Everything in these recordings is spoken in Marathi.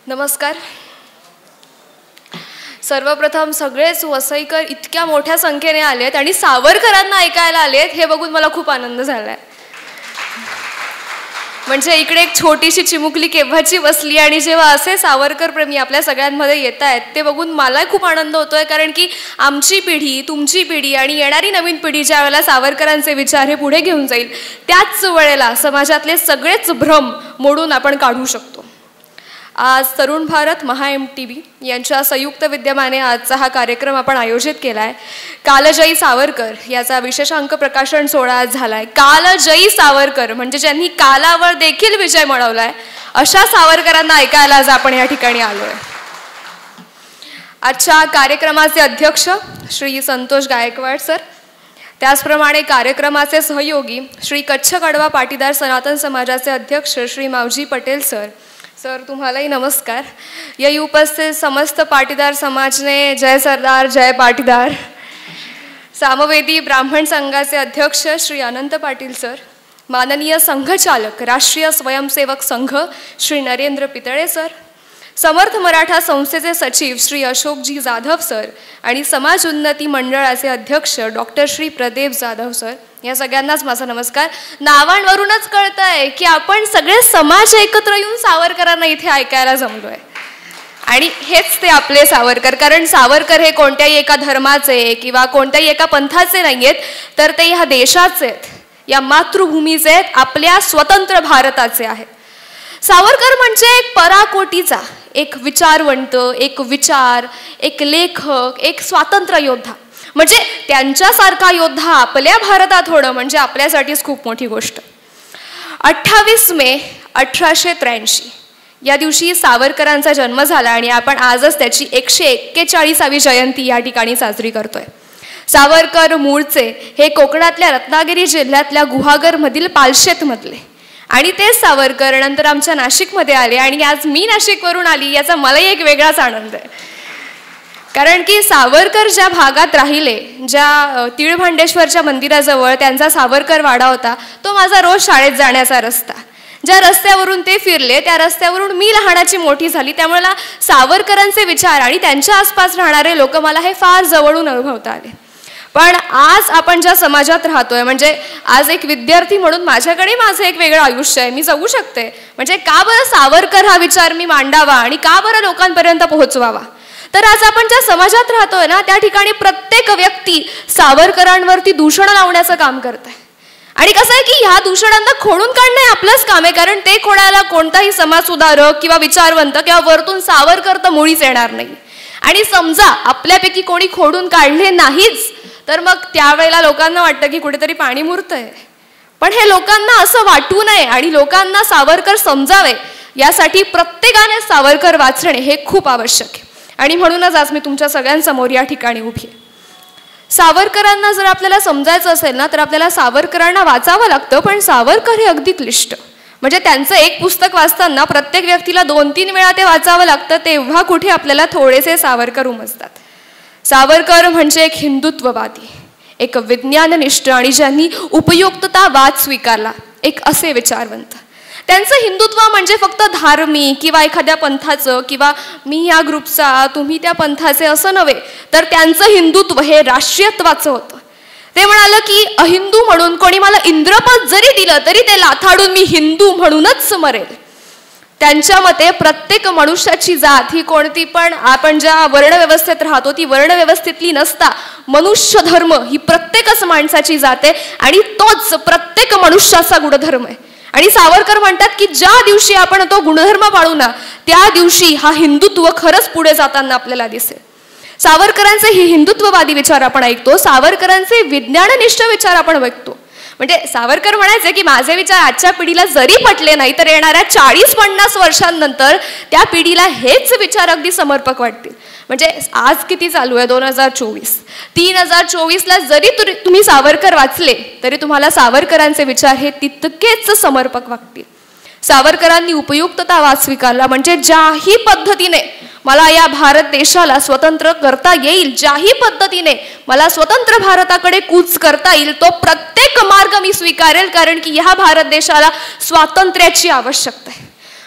नमस्कार. सर्वप्रथम सगळेच वसईकर इतक्या मोठ्या संख्येने आलेत आणि सावरकरांना ऐकायला आलेत हे बघून मला खूप आनंद झालाय. म्हणजे इकडे एक छोटीशी चिमुकली केव्हाची बसली आणि जेव्हा असे सावरकर प्रेमी आपल्या सगळ्यांमध्ये येत आहेत ते बघून मला खूप आनंद होतोय. कारण की आमची पिढी, तुमची पिढी आणि येणारी नवीन पिढी ज्या वेळेला सावरकरांचे विचार हे पुढे घेऊन जाईल त्याच वेळेला समाजातले सगळेच भ्रम मोडून आपण काढू शकतो. आज तरुण भारत MHA-MTV यांच्या संयुक्त विद्यमाने आजचा हा कार्यक्रम आपण आयोजित केला आहे. कालजयी सावरकर याचा विशेषांक प्रकाशन सोहळा आज झाला आहे. कालजयी सावरकर म्हणजे ज्यांनी कालावर देखील विजय मिळवला आहे अशा सावरकरांना ऐकायला आज आपण या ठिकाणी आलो आहे. आजच्या कार्यक्रमाचे अध्यक्ष श्री संतोष गायकवाड सर, त्याचप्रमाणे कार्यक्रमाचे सहयोगी श्री कच्छ कड़वा पाटीदार सनातन समाजाचे अध्यक्ष श्री मावजी पटेल सर. सर तुम्हालाही नमस्कार. यही उपस्थित समस्त पाटीदार समाजने जय सरदार जय पाटीदार. सामवेदी ब्राह्मण संघाचे अध्यक्ष श्री अनंत पाटील सर, माननीय संघचालक राष्ट्रीय स्वयंसेवक संघ श्री नरेंद्र पितळे सर, समर्थ मराठा संस्थेचे सचिव श्री अशोकजी जाधव सर आणि समाज उन्नती मंडळाचे अध्यक्ष डॉक्टर श्री प्रदेव जाधव सर, या सगळ्यांनाच माझा नमस्कार. नावांवरूनच कळतंय की आपण सगळे समाज एकत्र येऊन सावरकरांना इथे ऐकायला जमलोय आणि हेच ते आपले सावरकर. कारण सावरकर हे कोणत्याही एका धर्माचे किंवा कोणत्याही एका पंथाचे नाही आहेत, तर ते ह्या देशाचे आहेत, या मातृभूमीचे आहेत, आपल्या स्वतंत्र भारताचे आहेत. सावरकर म्हणजे एक पराकोटीचा, एक विचारवंत, एक विचार, एक लेखक, एक स्वातंत्र्य योद्धा. म्हणजे त्यांच्यासारखा योद्धा आपल्या भारतात होणं म्हणजे आपल्यासाठीच खूप मोठी गोष्ट. 28 मे 1883 या दिवशी सावरकरांचा जन्म झाला आणि आपण आजच त्याची 141वी जयंती या ठिकाणी साजरी करतोय. सावरकर मूळचे हे कोकणातल्या रत्नागिरी जिल्ह्यातल्या गुहागरमधील पालशेतमधले आणि तेच सावरकर नंतर आमच्या नाशिकमध्ये आले आणि आज मी नाशिकवरून आली याचा मलाही एक वेगळाच आनंद आहे. कारण की सावरकर ज्या भागात राहिले, ज्या तिळभांडेश्वरच्या मंदिराजवळ त्यांचा सावरकर वाडा होता, तो माझा रोज शाळेत जाण्याचा रस्ता. ज्या रस्त्यावरून ते फिरले त्या रस्त्यावरून मी लहानाची मोठी झाली. त्यामुळे मला सावरकरांचे विचार आणि त्यांच्या आसपास राहणारे लोक मला हे फार जवळून अनुभवता आले. पण आज आपण ज्या समाजात राहतोय, म्हणजे आज एक विद्यार्थी म्हणून माझ्याकडे माझं एक वेगळं आयुष्य आहे, मी जगू शकते. म्हणजे का बरं सावरकर हा विचार मी मांडावा आणि का बरं लोकांपर्यंत पोहोचवावा. तर आज आपण ज्या समाजात राहतोय ना त्या ठिकाणी प्रत्येक व्यक्ती सावरकरांवरती दूषण लावण्याचं काम करत आहे. आणि कसं आहे की ह्या दूषणांना खोडून काढणं हे आपलंच काम आहे. कारण ते कोणाला कोणताही समाजसुधारक किंवा विचारवंत किंवा वरतून सावरकर तर मुळीच येणार नाही. आणि समजा आपल्यापैकी कोणी खोडून काढले नाहीच तर मग त्यावेळेला लोकांना वाटतं की कुठेतरी पाणी मुरतंय. पण हे लोकांना असं वाटू नये आणि लोकांना सावरकर समजावे यासाठी प्रत्येकाने सावरकर वाचणे हे खूप आवश्यक आहे. आणि म्हणूनच आज मी तुमच्या सगळ्यांसमोर या ठिकाणी उभी आहे. सावरकरांना जर आपल्याला समजायचं असेल ना तर आपल्याला सावरकरांना वाचावं लागतं. पण सावरकर हे अगदी क्लिष्ट. म्हणजे त्यांचं एक पुस्तक वाचताना प्रत्येक व्यक्तीला 2-3 वेळा ते वाचावं लागतं, तेव्हा कुठे आपल्याला थोडेसे सावरकर उमजतात. सावरकर म्हणजे एक हिंदुत्ववादी, एक विज्ञाननिष्ठ आणि ज्यांनी उपयुक्ततावाद स्वीकारला एक असे विचारवंत. त्यांचं हिंदुत्व म्हणजे फक्त धार्मिक किंवा एखाद्या पंथाचं किंवा मी या ग्रुपचा तुम्ही त्या पंथाचे असं नव्हे, तर त्यांचं हिंदुत्व हे राष्ट्रीयत्वाचं होतं. ते म्हणालं की अहिंदू म्हणून कोणी मला इंद्रपद जरी दिलं तरी ते लाथाडून मी हिंदू म्हणूनच मरेल. त्यांच्या मते प्रत्येक मनुष्याची जात ही कोणती पण आपण ज्या वर्णव्यवस्थेत राहतो ती वर्णव्यवस्थेतली नसता मनुष्य धर्म ही प्रत्येकच माणसाची जात आहे आणि तोच प्रत्येक मनुष्याचा गुणधर्म आहे. आणि सावरकर म्हणतात की ज्या दिवशी आपण तो गुणधर्म पाळू ना त्या दिवशी हा हिंदुत्व खरंच पुढे जाताना आपल्याला दिसेल. सावरकरांचे हे हिंदुत्ववादी विचार आपण ऐकतो, सावरकरांचे विज्ञाननिष्ठ विचार आपण ऐकतो. म्हणजे सावरकर म्हणायचे की माझे विचार आजच्या पिढीला जरी पटले नाही तर येणाऱ्या 40-50 वर्षांनंतर त्या पिढीला हेच विचार अगदी समर्पक वाटतील. म्हणजे आज किती चालू आहे 2024, 3024ला जरी तुम्ही सावरकर वाचले तरी तुम्हाला सावरकरांचे विचार हे तितकेच समर्पक वाटतील. सावरकरांनी उपयुक्ततावाद स्वीकारला. म्हणजे ज्याही पद्धतीने मला या भारत देशाला स्वतंत्र करता येईल, ज्याही पद्धतीने मला स्वतंत्र भारताकडे कूच करता येईल तो प्रत्येक मार्ग मी स्वीकारेल. कारण की ह्या भारत देशाला स्वातंत्र्याची आवश्यकता आहे.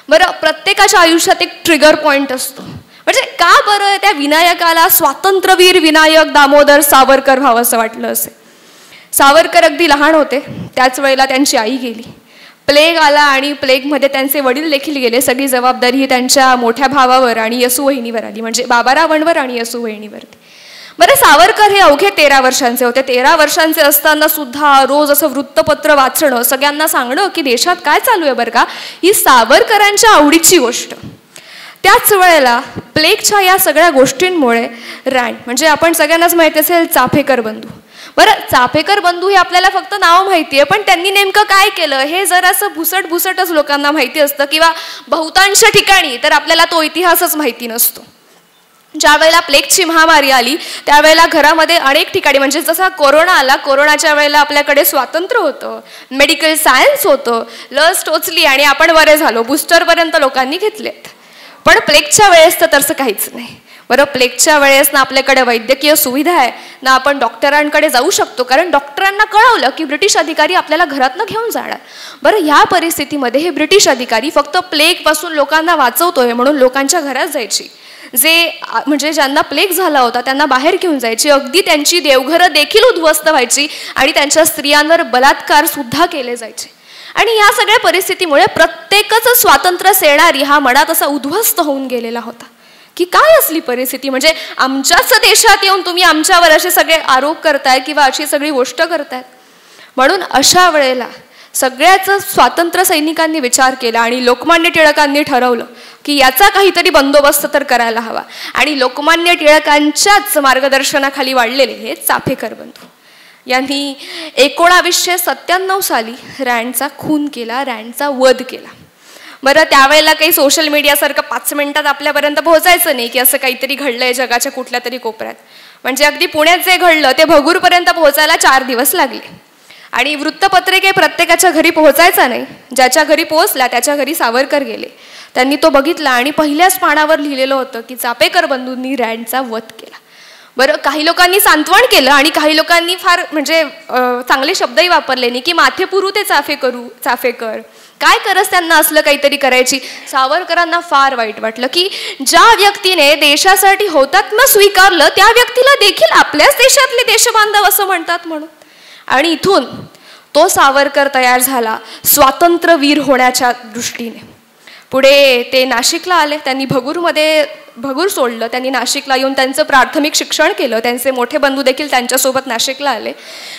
बरं, प्रत्येकाच्या आयुष्यात एक ट्रिगर पॉईंट असतो. म्हणजे का बरं त्या विनायकाला स्वातंत्र्यवीर विनायक दामोदर सावरकर व्हावं असं वाटलं असेल? सावरकर अगदी लहान होते त्याच वेळेला त्यांची आई गेली, प्लेग आला आणि प्लेगमध्ये त्यांचे वडील देखील गेले. सगळी जबाबदारी ही त्यांच्या मोठ्या भावावर आणि यसू वहिनीवर आली, म्हणजे बाबारावांवर आणि यसू वहिनीवरती. बरं, सावरकर हे अवघे 13 वर्षांचे होते. 13 वर्षांचे असताना सुद्धा रोज असं वृत्तपत्र वाचणं, सगळ्यांना सांगणं की देशात काय चालू आहे बरं का, ही सावरकरांच्या आवडीची गोष्ट. त्याच वेळेला प्लेगच्या या सगळ्या गोष्टींमुळे रँड, म्हणजे आपण सगळ्यांनाच माहिती असेल चाफेकर बंधू. बरं, चाफेकर बंधू हे आपल्याला फक्त नाव माहिती आहे, पण त्यांनी नेमकं काय केलं हे जरासं भुसटच लोकांना माहिती असतं, किंवा बहुतांश ठिकाणी तर आपल्याला तो इतिहासच माहिती नसतो. ज्या वेळेला प्लेगची महामारी आली त्यावेळेला घरामध्ये अनेक ठिकाणी, म्हणजे जसा कोरोना आला, कोरोनाच्या वेळेला आपल्याकडे स्वातंत्र्य होतं, मेडिकल सायन्स होतं, लस टोचली आणि आपण बरे झालो, बूस्टरपर्यंत लोकांनी घेतलेत. पण प्लेगच्या वेळेस तर तसं काहीच नाही. बरं, प्लेगच्या वेळेस ना आपल्याकडे वैद्यकीय सुविधा आहे ना आपण डॉक्टरांकडे जाऊ शकतो, कारण डॉक्टरांना कळवलं की ब्रिटिश अधिकारी आपल्याला घरातनं घेऊन जाणार. बरं, ह्या परिस्थितीमध्ये हे ब्रिटिश अधिकारी फक्त प्लेगपासून लोकांना वाचवतोय म्हणून लोकांच्या घरात जायची, म्हणजे ज्यांना प्लेग झाला होता त्यांना बाहेर घेऊन जायची, अगदी त्यांची देवघरं देखील उद्ध्वस्त व्हायची आणि त्यांच्या स्त्रियांवर बलात्कार सुद्धा केले जायचे. आणि या सगळ्या परिस्थितीमुळे प्रत्येकच स्वातंत्र्य सेनानी हा मनात असा उद्ध्वस्त होऊन गेलेला होता की काय असली परिस्थिती, म्हणजे आमच्याच देशात येऊन तुम्ही आमच्यावर असे सगळे आरोप करताय किंवा अशी सगळी गोष्ट करतायत. म्हणून अशा वेळेला सगळ्याच स्वातंत्र्य सैनिकांनी विचार केला आणि लोकमान्य टिळकांनी ठरवलं की याचा काहीतरी बंदोबस्त तर करायला हवा. आणि लोकमान्य टिळकांच्याच मार्गदर्शनाखाली वाढलेले हे चाफेकर बंधू यांनी 1997 साली रँडचा खून केला, रँडचा वध केला. बरं, त्यावेळेला काही सोशल मीडियासारखं 5 मिनिटात आपल्यापर्यंत पोहोचायचं नाही की असं काहीतरी घडलंय जगाच्या कुठल्या तरी कोपऱ्यात. म्हणजे अगदी पुण्यात जे घडलं ते भगूरपर्यंत पोहोचायला 4 दिवस लागले. आणि वृत्तपत्रे काही प्रत्येकाच्या घरी पोहोचायचा नाही, ज्याच्या घरी पोहोचला त्याच्या घरी सावरकर गेले. त्यांनी तो बघितला आणि पहिल्याच पानावर लिहिलेलं होतं की चाफेकर बंधूंनी रँडचा वध केला. बरं, काही लोकांनी सांत्वन केलं आणि काही लोकांनी फार म्हणजे चांगले शब्दही वापरले नाही की माथे पुरू ते चाफेकर काय करस त्यांना असलं काहीतरी करायची. सावरकरांना फार वाईट वाटलं की ज्या व्यक्तीने देशासाठी हौतात्म्य स्वीकारलं त्या व्यक्तीला देखील आपल्याच देशातले देशबांधव असं म्हणतात म्हणून. आणि इथून तो सावरकर तयार झाला स्वातंत्र्यवीर होण्याच्या दृष्टीने. पुढे ते नाशिकला आले, त्यांनी भगूर सोडलं, त्यांनी नाशिकला येऊन त्यांचं प्राथमिक शिक्षण केलं. त्यांचे मोठे बंधू देखील त्यांच्यासोबत नाशिकला आले.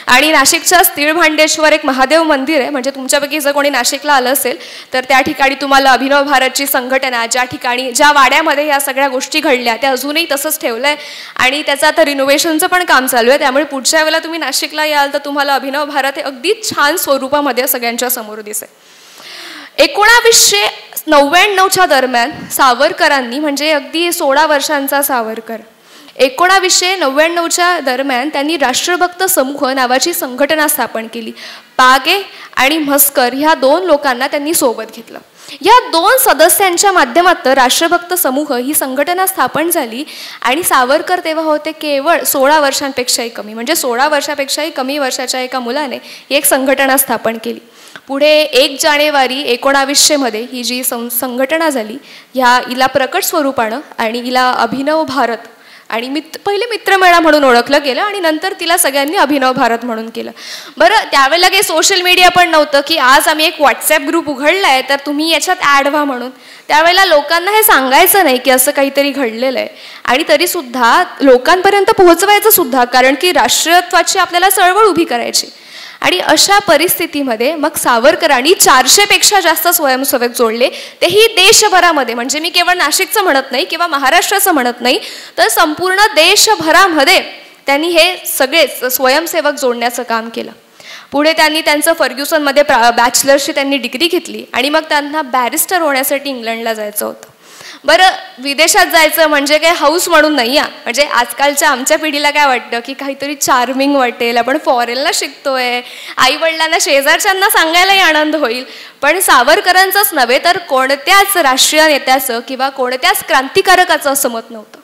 आणि नाशिकच्या तिळभांडेश्वर एक महादेव मंदिर आहे, म्हणजे तुमच्यापैकी जर कोणी नाशिकला आलं असेल तर त्या ठिकाणी तुम्हाला अभिनव भारतची संघटना, ज्या वाड्यामध्ये ह्या सगळ्या गोष्टी घडल्या त्या अजूनही तसंच ठेवलं आहे आणि त्याचं आता रिनोव्हेशनचं पण काम चालू आहे. त्यामुळे पुढच्या वेळेला तुम्ही नाशिकला याल तर तुम्हाला अभिनव भारत हे अगदी छान स्वरूपामध्ये सगळ्यांच्या समोर दिसेल. 1999च्या दरम्यान सावरकरांनी, म्हणजे अगदी 16 वर्षांचा सावरकर, 1999च्या दरम्यान त्यांनी राष्ट्रभक्त समूह नावाची संघटना स्थापन केली. पागे आणि म्हस्कर ह्या 2 लोकांना त्यांनी सोबत घेतलं. या 2 सदस्यांच्या माध्यमातून राष्ट्रभक्त समूह ही संघटना स्थापन झाली. आणि सावरकर तेव्हा होते केवळ 16 वर्षांपेक्षाही कमी, म्हणजे 16 वर्षापेक्षाही कमी वर्षाच्या एका मुलाने ही एक संघटना स्थापन केली. पुढे 1 जानेवारी 1900 ही जी संघटना झाली हिला प्रकट स्वरूपानं आणि हिला अभिनव भारत आणि पहिले मित्रमेळा म्हणून ओळखलं गेलं आणि नंतर तिला सगळ्यांनी अभिनव भारत म्हणून केलं. बरं, त्यावेळेला काही सोशल मीडिया पण नव्हतं की आज आम्ही एक व्हॉट्सॲप ग्रुप उघडला आहे तर तुम्ही याच्यात ॲड व्हा म्हणून. त्यावेळेला लोकांना हे सांगायचं नाही की असं काहीतरी घडलेलं आहे आणि तरीसुद्धा लोकांपर्यंत पोहोचवायचं सुद्धा, कारण की राष्ट्रीयत्वाची आपल्याला चळवळ उभी करायची. आणि अशा परिस्थितीमध्ये मग सावरकरांनी 400पेक्षा जास्त स्वयंसेवक जोडले, तेही देशभरामध्ये. म्हणजे मी केवळ नाशिकचं म्हणत नाही किंवा महाराष्ट्राचं म्हणत नाही, तर संपूर्ण देशभरामध्ये त्यांनी हे सगळे स्वयंसेवक जोडण्याचं काम केलं. पुढे त्यांनी त्यांचं फर्ग्युसनमध्ये बॅचलरची त्यांनी डिग्री घेतली आणि मग त्यांना बॅरिस्टर होण्यासाठी इंग्लंडला जायचं होतं. बरं, विदेशात जायचं म्हणजे काय हाऊस म्हणून नाही आहे. म्हणजे आजकालच्या आमच्या पिढीला काय वाटतं की काहीतरी चार्मिंग वाटेल, आपण फॉरेनला शिकतोय, आईवडिलांना शेजारच्यांना सांगायलाही आनंद होईल. पण सावरकरांचंच नव्हे तर कोणत्याच राष्ट्रीय नेत्याचं किंवा कोणत्याच क्रांतिकारकाचं असं मत नव्हतं.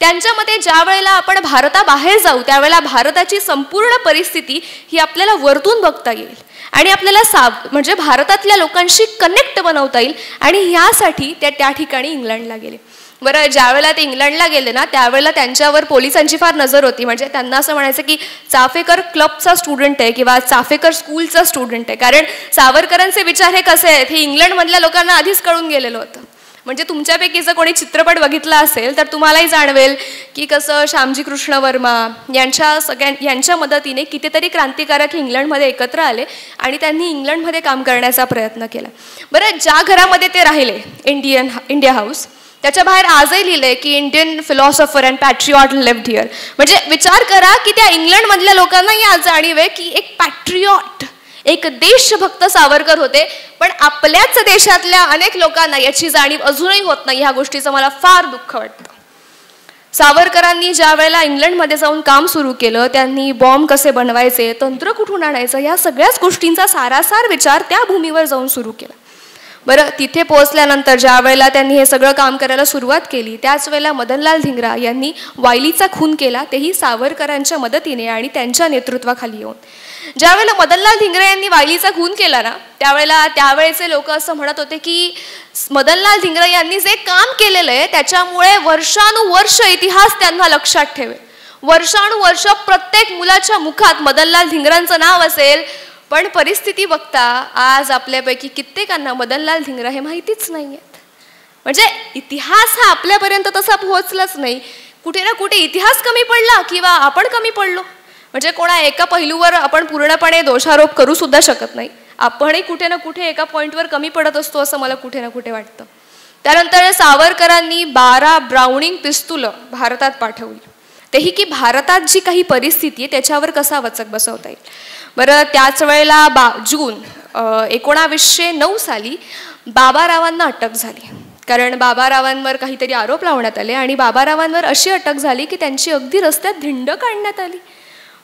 त्यांच्यामध्ये ज्या वेळेला आपण भारताबाहेर जाऊ त्यावेळेला भारताची संपूर्ण परिस्थिती ही आपल्याला वरतून बघता येईल आणि आपल्याला म्हणजे भारतातल्या लोकांशी कनेक्ट बनवता येईल. आणि ह्यासाठी त्या ठिकाणी इंग्लंडला गेले. बरं, ज्यावेळेला ते इंग्लंडला गेले ना त्यावेळेला त्यांच्यावर पोलिसांची फार नजर होती. म्हणजे त्यांना असं म्हणायचं की चाफेकर क्लबचा स्टुडंट आहे किंवा चाफेकर स्कूलचा स्टुडंट आहे. कारण सावरकरांचे विचार हे कसे आहेत हे इंग्लंडमधल्या लोकांना आधीच कळून गेलेलं होतं. म्हणजे तुमच्यापैकी जर कोणी चित्रपट बघितला असेल तर तुम्हालाही जाणवेल की कसं श्यामजी कृष्ण वर्मा यांच्या मदतीने कितीतरी क्रांतिकारक इंग्लंडमध्ये एकत्र आले आणि त्यांनी इंग्लंडमध्ये काम करण्याचा प्रयत्न केला. बरं, ज्या घरामध्ये ते राहिले इंडिया हाऊस त्याच्या बाहेर आजही लिहिलंय की Indian philosopher and patriot lived here. म्हणजे विचार करा की त्या इंग्लंडमधल्या लोकांनाही आज जाणीव आहे की एक पॅट्रिऑट एक देशभक्त सावरकर होते. पण आपल्याच देशातल्या अनेक लोकांना याची जाणीव अजूनही होत नाही. ह्या गोष्टीचं मला फार दुःख वाटतं. सावरकरांनी ज्या वेळेला इंग्लंडमध्ये जाऊन काम सुरू केलं त्यांनी बॉम्ब कसे बनवायचे, तंत्र कुठून आणायचं, या सगळ्याच गोष्टींचा सारासार विचार त्या भूमीवर जाऊन सुरू केला. बरं, तिथे पोहोचल्यानंतर ज्या वेळेला त्यांनी हे सगळं काम करायला सुरुवात केली त्याच वेळेला मदनलाल धिंगरा यांनी वाईलीचा खून केला, तेही सावरकरांच्या मदतीने आणि त्यांच्या नेतृत्वाखाली येऊन. ज्या वेळेला मदनलाल धिंगरा यांनी वाईलीचा खून केला ना त्यावेळेला त्यावेळेचे लोक असं म्हणत होते की मदनलाल धिंगरा यांनी जे काम केलेलं आहे त्याच्यामुळे वर्षानुवर्ष इतिहास त्यांना लक्षात ठेवेल. वर्षानुवर्ष प्रत्येक मुलाच्या मुखात मदनलाल धिंगरांचं नाव असेल. पण परिस्थिती बघता आज आपल्यापैकी कित्येकांना मदनलाल धिंगरा हे माहितीच नाही आहेत. म्हणजे इतिहास हा आपल्यापर्यंत तसा पोहोचलाच नाही. कुठे ना कुठे इतिहास कमी पडला किंवा आपण कमी पडलो. म्हणजे कोणा एका पैलूवर आपण पूर्णपणे दोषारोप करू सुद्धा शकत नाही. आपणही कुठे ना कुठे एका पॉईंटवर कमी पडत असतो असं मला कुठे ना कुठे वाटतं. त्यानंतर सावरकरांनी 12 ब्राउनिंग पिस्तुलं भारतात पाठवली, तेही की भारतात जी काही परिस्थिती आहे त्याच्यावर कसा वचक बसवता येईल. बरं, त्याच वेळेला जून 1909 साली बाबारावांना अटक झाली. कारण बाबारावांवर काहीतरी आरोप लावण्यात आले आणि बाबारावांवर अशी अटक झाली की त्यांची अगदी रस्त्यात धिंड काढण्यात आली.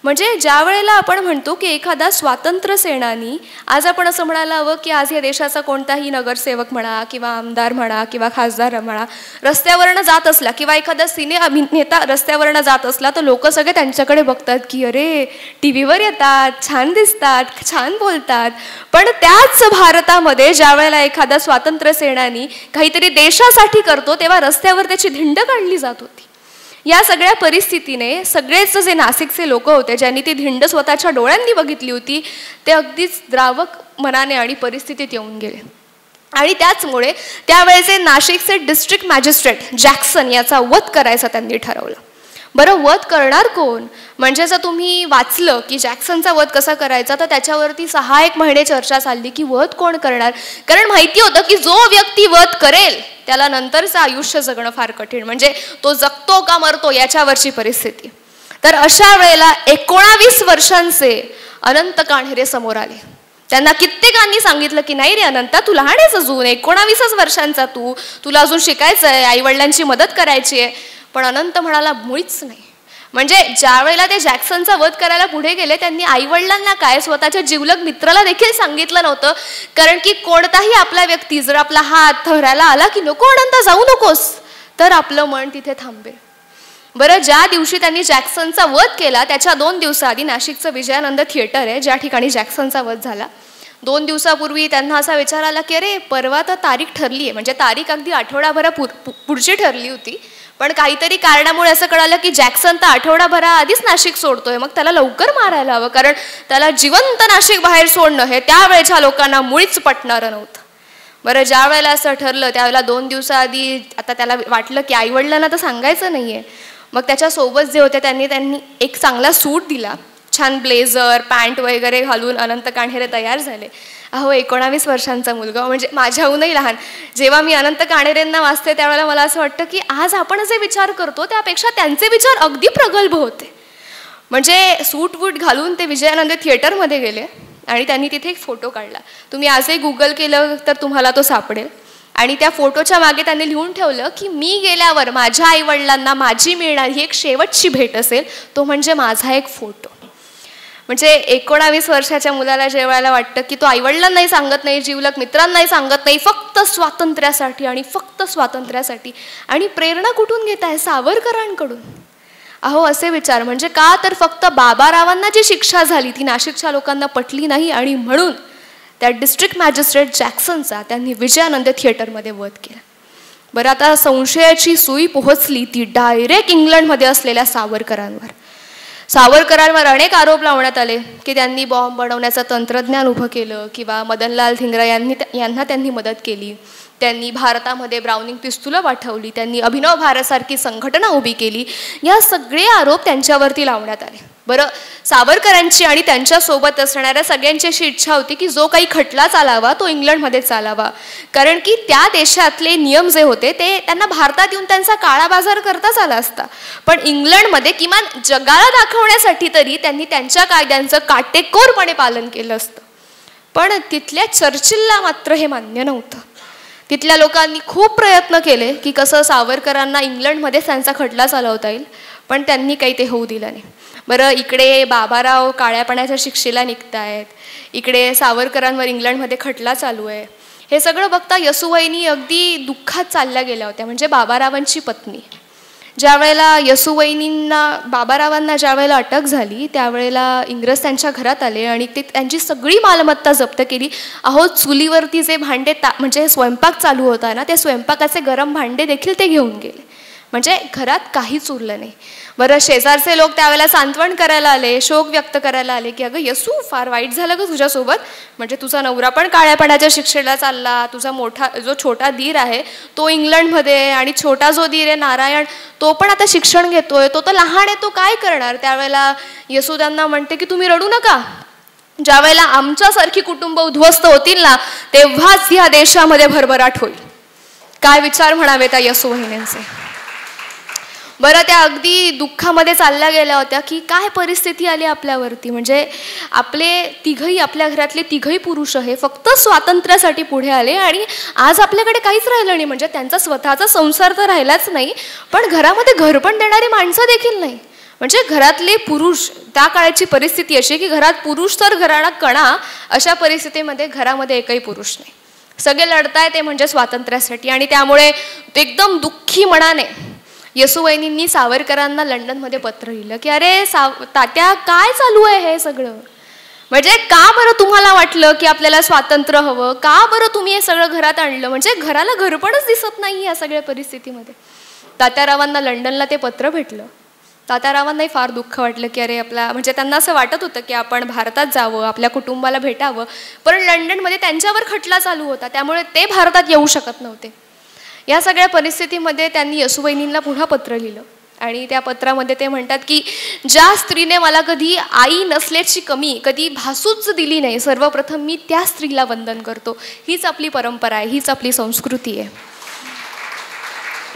म्हणजे ज्या वेळेला आपण म्हणतो की एखादा स्वातंत्र्य सेनानी, आज आपण असं म्हणायला हवं की आज या देशाचा कोणताही नगरसेवक म्हणा किंवा आमदार म्हणा किंवा खासदार म्हणा रस्त्यावरनं जात असला किंवा एखादा सिने अभिनेता रस्त्यावरनं जात असला तर लोक सगळे त्यांच्याकडे बघतात की अरे टी व्हीवर येतात, छान दिसतात, छान बोलतात. पण त्याच भारतामध्ये ज्या वेळेला एखादा स्वातंत्र्य सेनानी काहीतरी देशासाठी करतो तेव्हा रस्त्यावर त्याची धिंड काढली जात होती. या सगळ्या परिस्थितीने सगळेच जे नाशिकचे लोक होते ज्यांनी ती धिंड स्वतःच्या डोळ्यांनी बघितली होती ते अगदीच द्रावक मनाने आणि परिस्थितीत येऊन गेले. आणि त्याचमुळे त्यावेळेचे नाशिकचे डिस्ट्रिक्ट मॅजिस्ट्रेट जॅक्सन याचा वध करायचा त्यांनी ठरवलं. बरं, वध करणार कोण? म्हणजे जर तुम्ही वाचलं की जॅक्सनचा वध कसा करायचा तर त्याच्यावरती 6-1 महिने चर्चा चालली की वध कोण करणार. कारण माहिती होतं की जो व्यक्ती वध करेल त्याला नंतरचं आयुष्य जगणं फार कठीण. म्हणजे तो जगतो का मरतो याच्यावरची परिस्थिती. तर अशा वेळेला 19 वर्षांचे अनंत कान्हेरे समोर आले. त्यांना कित्येकांनी सांगितलं की नाही रे अनंता, तू लहान आहेस अजून, 19 वर्षांचा तुला अजून शिकायचं आहे, आईवडिलांची मदत करायची आहे. पण अनंत म्हणाला मुळीच नाही. म्हणजे ज्या वेळेला ते जॅक्सनचा वध करायला पुढे गेले त्यांनी आईवडिलांना काय स्वतःच्या जिवलग मित्राला देखील सांगितलं नव्हतं. कारण की कोणताही आपला व्यक्ती जर आपला हात धरायला आला की नको अनंता जाऊ नकोस तर आपलं मन तिथे थांबेल. बरं, ज्या दिवशी त्यांनी जॅक्सनचा वध केला त्याच्या 2 दिवसाआधी नाशिकचं विजयानंद थिएटर आहे ज्या ठिकाणी जॅक्सनचा वध झाला. 2 दिवसापूर्वी त्यांना असा विचार आला की अरे परवा तर तारीख ठरली आहे. म्हणजे तारीख अगदी आठवडाभरा पुढची ठरली होती. पण काहीतरी कारणामुळे असं कळालं की जॅक्सन तर आठवडाभरा आधीच नाशिक सोडतोय. मग त्याला लवकर मारायला हवं कारण त्याला जिवंत नाशिक बाहेर सोडणं हे त्यावेळेच्या लोकांना मुळीच पटणारं नव्हतं. बरं, ज्या वेळेला असं ठरलं त्यावेळेला 2 दिवसाआधी आता त्याला वाटलं की आईवडिलांना तर सांगायचं नाही आहे. मग त्याच्यासोबत जे होते त्यांनी एक चांगला सूट दिला, छान ब्लेझर पॅन्ट वगैरे घालून अनंत कान्हेरे तयार झाले. अहो 19 वर्षांचा मुलगा, म्हणजे माझ्याहूनही लहान. जेव्हा मी अनंत कान्हेरेंना वाचते त्यावेळेला मला असं वाटतं की आज आपण जे विचार करतो त्यापेक्षा त्यांचे विचार अगदी प्रगल्भ होते. म्हणजे सूट वूट घालून ते विजयानंद थिएटरमध्ये गेले आणि त्यांनी तिथे एक फोटो काढला. तुम्ही आजही गुगल केलं तर तुम्हाला तो सापडेल. आणि त्या फोटोच्या मागे त्यांनी लिहून ठेवलं की मी गेल्यावर माझ्या आईवडिलांना माझी मिळणारी एक शेवटची भेट असेल तो म्हणजे माझा एक फोटो. म्हणजे 19 वर्षाच्या मुलाला जेवायला वाटतं की तो आईवडिलांनाही सांगत नाही, जिवलग मित्रांनाही सांगत नाही, फक्त स्वातंत्र्यासाठी आणि फक्त स्वातंत्र्यासाठी. आणि प्रेरणा कुठून घेत आहे? सावरकरांकडून. अहो असे विचार. म्हणजे का तर फक्त बाबारावांना जी शिक्षा झाली ती नाशिकच्या लोकांना पटली नाही आणि म्हणून त्या डिस्ट्रिक्ट मॅजिस्ट्रेट जॅक्सनचा त्यांनी विजयानंद थिएटरमध्ये वध केला. बरं, आता संशयाची सुई पोहोचली ती डायरेक्ट इंग्लंडमध्ये असलेल्या सावरकरांवर. सावरकरांवर अनेक आरोप लावण्यात आले की त्यांनी बॉम्ब बनवण्याचं तंत्रज्ञान उभं केलं किंवा मदनलाल धिंगरा यांना त्यांनी मदत केली, त्यांनी भारतामध्ये ब्राउनिंग पिस्तुलं पाठवली, त्यांनी अभिनव भारतसारखी संघटना उभी केली. या सगळे आरोप त्यांच्यावरती लावण्यात आले. बरं, सावरकरांची आणि त्यांच्यासोबत असणाऱ्या सगळ्यांची अशी इच्छा होती की जो काही खटला चालावा तो इंग्लंडमध्ये चालावा, कारण की त्या देशातले नियम जे होते ते त्यांना भारतात येऊन त्यांचा काळा बाजार करताच आला असता, पण इंग्लंडमध्ये किमान जगाला दाखवण्यासाठी तरी त्यांनी त्यांच्या कायद्यांचं काटेकोरपणे पालन केलं असतं. पण तिथल्या चर्चिलला मात्र हे मान्य नव्हतं. तिथल्या लोकांनी खूप प्रयत्न केले की कसं सावरकरांना इंग्लंडमध्येच त्यांचा खटला चालवता येईल, पण त्यांनी काही ते होऊ दिलं नाही. बरं, इकडे बाबाराव काळ्यापणाच्या शिक्षेला निघतायत, इकडे सावरकरांवर इंग्लंडमध्ये खटला चालू आहे. हे सगळं बघता यसुवहिनी अगदी दुःखात चालल्या गेल्या होत्या. म्हणजे बाबारावांची पत्नी ज्या वेळेला बाबारावांना ज्या वेळेला अटक झाली त्यावेळेला इंग्रज त्यांच्या घरात आले आणि ते त्यांची सगळी मालमत्ता जप्त केली. अहो, चुलीवरती जे भांडे म्हणजे स्वयंपाक चालू होता ना, ते स्वयंपाकाचे गरम भांडे देखील ते घेऊन गेले. म्हणजे घरात काहीच उरलं नाही. बरं, शेजारचे लोक त्यावेळेला सांत्वन करायला आले, शोक व्यक्त करायला आले की अगं यसू, फार वाईट झालं ग तुझ्यासोबत. म्हणजे तुझा नवरा पण काळ्यापणाच्या शिक्षेला चालला, तुझा जो छोटा दीर आहे तो इंग्लंडमध्ये, आणि छोटा जो दीर आहे नारायण तो पण आता शिक्षण घेतोय, तो तर लहान आहे, तो काय करणार. त्यावेळेला यसू त्यांना म्हणते की तुम्ही रडू नका, ज्या वेळेला आमच्यासारखी कुटुंब उद्ध्वस्त होतील ना तेव्हाच ह्या देशामध्ये भरभराट होईल. काय विचार म्हणावे त्या यसुवहिनींचे. बरं, त्या अगदी दुःखामध्ये चालल्या गेल्या होत्या की काय परिस्थिती आली आपल्यावरती. म्हणजे आपल्या घरातले तिघही पुरुष हे फक्त स्वातंत्र्यासाठी पुढे आले आणि आज आपल्याकडे काहीच राहिलं नाही. म्हणजे त्यांचा स्वतःचा संसार तर राहिलाच नाही, पण घरामध्ये घर पण देणारी माणसं देखील नाही. म्हणजे घरातले पुरुष, त्या काळाची परिस्थिती अशी की घरात पुरुष तर घराणा कणा, अशा परिस्थितीमध्ये घरामध्ये एकही पुरुष नाही. सगळे लढताय ते म्हणजे स्वातंत्र्यासाठी. आणि त्यामुळे एकदम दुःखी मनाने यसुवहिनींनी सावरकरांना लंडनमध्ये पत्र लिहिलं की अरे तात्या, काय चालू आहे हे सगळं. म्हणजे का बरं तुम्हाला वाटलं की आपल्याला स्वातंत्र्य हवं, का बरं तुम्ही हे सगळं घरात आणलं. म्हणजे घराला घरपणच दिसत नाही या सगळ्या परिस्थितीमध्ये. तात्यारावांना लंडनला ते पत्र भेटलं. तात्यारावांनाही फार दुःख वाटलं की अरे म्हणजे त्यांना असं वाटत होतं की आपण भारतात जावं, आपल्या कुटुंबाला भेटावं, पण लंडनमध्ये त्यांच्यावर खटला चालू होता, त्यामुळे ते भारतात येऊ शकत नव्हते. या सगळ्या परिस्थितीमध्ये त्यांनी यसुवहिनींना पुन्हा पत्र लिहिलं आणि त्या पत्रामध्ये ते म्हणतात की ज्या स्त्रीने मला कधी आई नसल्याची कमी कधी भासूच दिली नाही, सर्वप्रथम मी त्या स्त्रीला वंदन करतो. हीच आपली परंपरा आहे, हीच आपली संस्कृती आहे,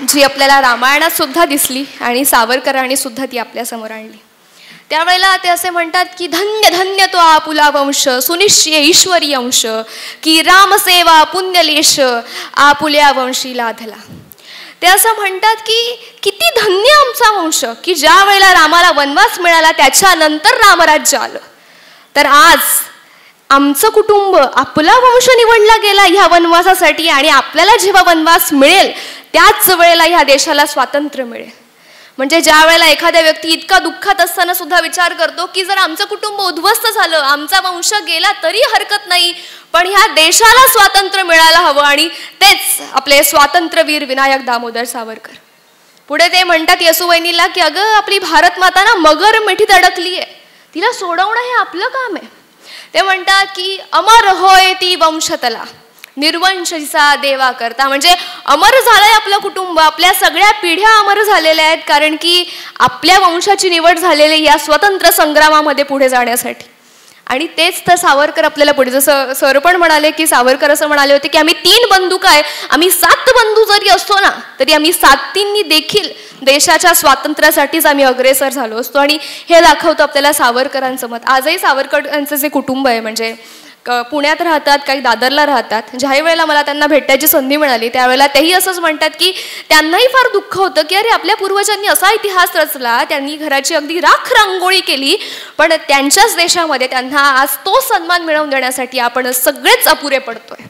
जी आपल्याला रामायणात सुद्धा दिसली आणि सावरकरांनी सुद्धा ती आपल्यासमोर आणली. त्यावेळेला ते असे म्हणतात की धन्य धन्य तो आपुला वंश, सुनिश्चय ईश्वरी अंश, की रामसेवा पुण्यलेश आपुल्या वंशी लाधला. ते असं म्हणतात की किती धन्य आमचा वंश की ज्या वेळेला रामाला वनवास मिळाला त्याच्यानंतर रामराज्य आलं. तर आज आमचं कुटुंब, आपला वंश निवडला गेला ह्या वनवासासाठी, आणि आपल्याला जेव्हा वनवास मिळेल त्याच वेळेला ह्या देशाला स्वातंत्र्य मिळेल. म्हणजे ज्या वेळेला एखाद्या व्यक्ती इतका दुःखात असताना सुद्धा विचार करतो की जर आमचं कुटुंब उद्ध्वस्त झालं, आमचा वंश गेला तरी हरकत नाही, पण ह्या देशाला स्वातंत्र्य मिळायला हवं. आणि तेच आपले स्वातंत्र्यवीर विनायक दामोदर सावरकर. पुढे ते म्हणतात यसुवहिनीला की अगं, आपली भारत माता ना मगर मिठीत अडकली आहे, तिला सोडवणं हे आपलं काम आहे. ते म्हणतात की अमर होय ती वंशतला, निर्वंशचा देवा करता. म्हणजे अमर झालंय आपलं कुटुंब, आपल्या सगळ्या पिढ्या अमर झालेल्या आहेत, कारण की आपल्या वंशाची निवड झालेली या स्वतंत्र संग्रामामध्ये पुढे जाण्यासाठी. आणि तेच तर सावरकर आपल्याला पुढे, जसं सर पण म्हणाले की सावरकर असं म्हणाले होते की आम्ही 3 बंधू काय, आम्ही 7 बंधू जरी असतो ना तरी आम्ही 7 देखील देशाच्या स्वातंत्र्यासाठीच आम्ही अग्रेसर झालो असतो. आणि हे दाखवतो आपल्याला सावरकरांचं मत. आजही सावरकरांचं जे कुटुंब आहे, म्हणजे पुण्यात राहतात, काही दादरला राहतात. ज्याही वेळेला मला त्यांना भेटायची संधी मिळाली त्यावेळेला तेही असंच म्हणतात की त्यांनाही फार दुःख होतं की अरे आपल्या पूर्वजांनी असा इतिहास रचला, त्यांनी घराची अगदी राख रांगोळी केली, पण त्यांच्याच देशामध्ये त्यांना आज तो सन्मान मिळवून देण्यासाठी आपण सगळेच अपुरे पडतोय.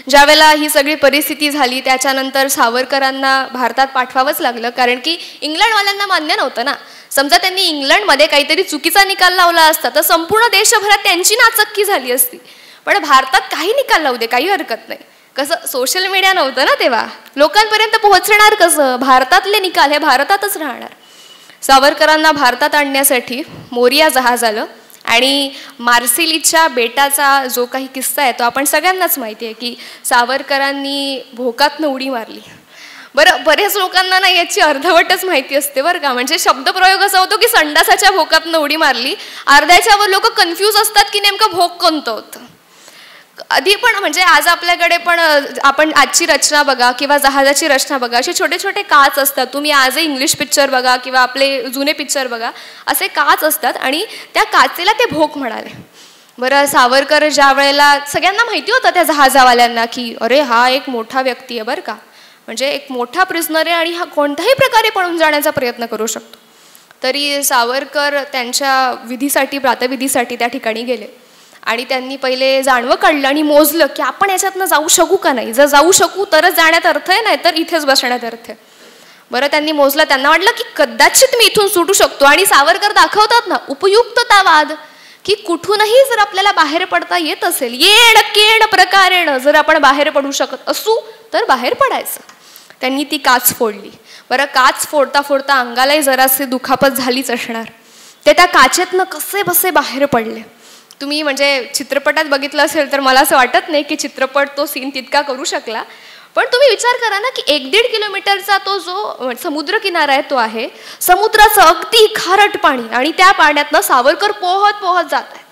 ज्यावेळेला ही सगळी परिस्थिती झाली त्याच्यानंतर सावरकरांना भारतात पाठवावंच लागलं, कारण की इंग्लंडवाल्यांना मान्य नव्हतं ना. समजा त्यांनी इंग्लंडमध्ये काहीतरी चुकीचा निकाल लावला असता तर संपूर्ण देशभरात त्यांची नाचक्की झाली असती. पण भारतात काही निकाल लावू दे, काही हरकत नाही. कसं सोशल मीडिया नव्हतं ना तेव्हा, लोकांपर्यंत पोहोचणार कसं? भारतातले निकाल हे भारतातच राहणार. सावरकरांना भारतात आणण्यासाठी मोरिया जहाज आलं आणि मार्सिलीच्या बेटाचा जो काही किस्सा आहे तो आपण सगळ्यांनाच माहिती आहे की सावरकरांनी भोकातनं उडी मारली. बरं, बऱ्याच लोकांना ना याची अर्धवटच माहिती असते बरं का. म्हणजे शब्दप्रयोग असा होतो की संडासाच्या भोकातनं उडी मारली, अर्ध्याच्यावर लोक कन्फ्यूज असतात की नेमकं भोक कोणतं होतं. आधी पण म्हणजे आज आपल्याकडे पण आपण आजची रचना बघा किंवा जहाजाची रचना बघा, असे छोटे छोटे काच असतात. तुम्ही आजही इंग्लिश पिक्चर बघा किंवा आपले जुने पिक्चर बघा, असे काच असतात आणि त्या काचेला ते भोक म्हणाले. बरं, सावरकर ज्या वेळेला सगळ्यांना माहिती होतं त्या जहाजावाल्यांना की अरे हा एक मोठा व्यक्ती आहे बरं का, म्हणजे एक मोठा प्रिझनर आहे आणि हा कोणत्याही प्रकारे पळून जाण्याचा प्रयत्न करू शकतो. तरी सावरकर त्यांच्या विधीसाठी, प्रातविधीसाठी त्या ठिकाणी गेले आणि त्यांनी पहिले जाणवं काढलं आणि मोजलं की आपण याच्यातनं जाऊ शकू का नाही. जर जाऊ शकू तरच जाण्यात अर्थ आहे, नाही तर इथेच बसण्यात अर्थ आहे. बरं, त्यांनी मोजलं, त्यांना वाटलं की कदाचित मी इथून सुटू शकतो. आणि सावरकर दाखवतात ना उपयुक्ततावाद, की कुठूनही जर आपल्याला बाहेर पडता येत असेल, येड केड प्रकारेण जर आपण बाहेर पडू शकत असू तर बाहेर पडायचं. त्यांनी ती काच फोडली. बरं, काच फोडता फोडता अंगालाही जरासे दुखापत झालीच असणार. ते त्या काचेतनं कसे बसे बाहेर पडले. तुम्ही म्हणजे चित्रपटात बघितलं असेल तर मला असं वाटत नाही की चित्रपट तो सीन तितका करू शकला, पण तुम्ही विचार करा ना की 1-1.5 किलोमीटरचा तो जो समुद्र किनारा आहे तो आहे, समुद्राचं अगदी खारट पाणी आणि त्या पाण्यातनं सावरकर पोहत पोहत जात आहे.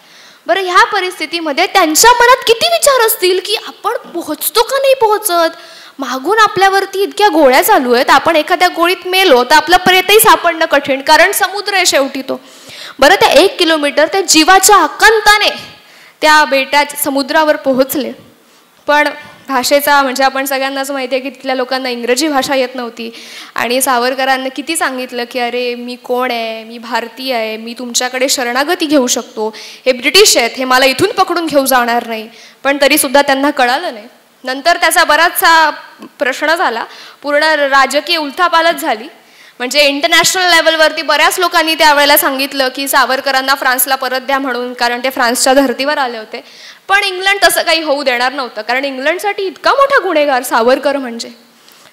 बरं, ह्या परिस्थितीमध्ये त्यांच्या मनात किती विचार असतील की आपण पोहोचतो का नाही पोहोचत, मागून आपल्यावरती इतक्या गोळ्या चालू आहेत, आपण एखाद्या गोळीत मेलो तर आपला प्रेतही सापडणं कठीण, कारण समुद्र आहे शेवटी तो. बरं, त्या 1 किलोमीटर त्या जीवाच्या आकांताने त्या बेटात समुद्रावर पोहोचले. पण भाषेचा म्हणजे आपण सगळ्यांनाच माहिती आहे की तिथल्या लोकांना इंग्रजी भाषा येत नव्हती आणि सावरकरांना किती सांगितलं की अरे मी कोण आहे, मी भारतीय आहे, मी तुमच्याकडे शरणागती घेऊ शकतो, हे ब्रिटिश आहेत, हे मला इथून पकडून घेऊ जाणार नाही. पण तरीसुद्धा त्यांना कळालं नाही. नंतर त्याचा बराचसा प्रश्न झाला, पूर्ण राजकीय उलथापालथ झाली. म्हणजे इंटरनॅशनल लेवलवरती बऱ्याच लोकांनी त्यावेळेला सांगितलं की सावरकरांना फ्रान्सला परत द्या म्हणून, कारण ते फ्रान्सच्या धर्तीवर आले होते. पण इंग्लंड तसं काही होऊ देणार नव्हतं, कारण इंग्लंडसाठी इतका मोठा गुन्हेगार सावरकर म्हणजे.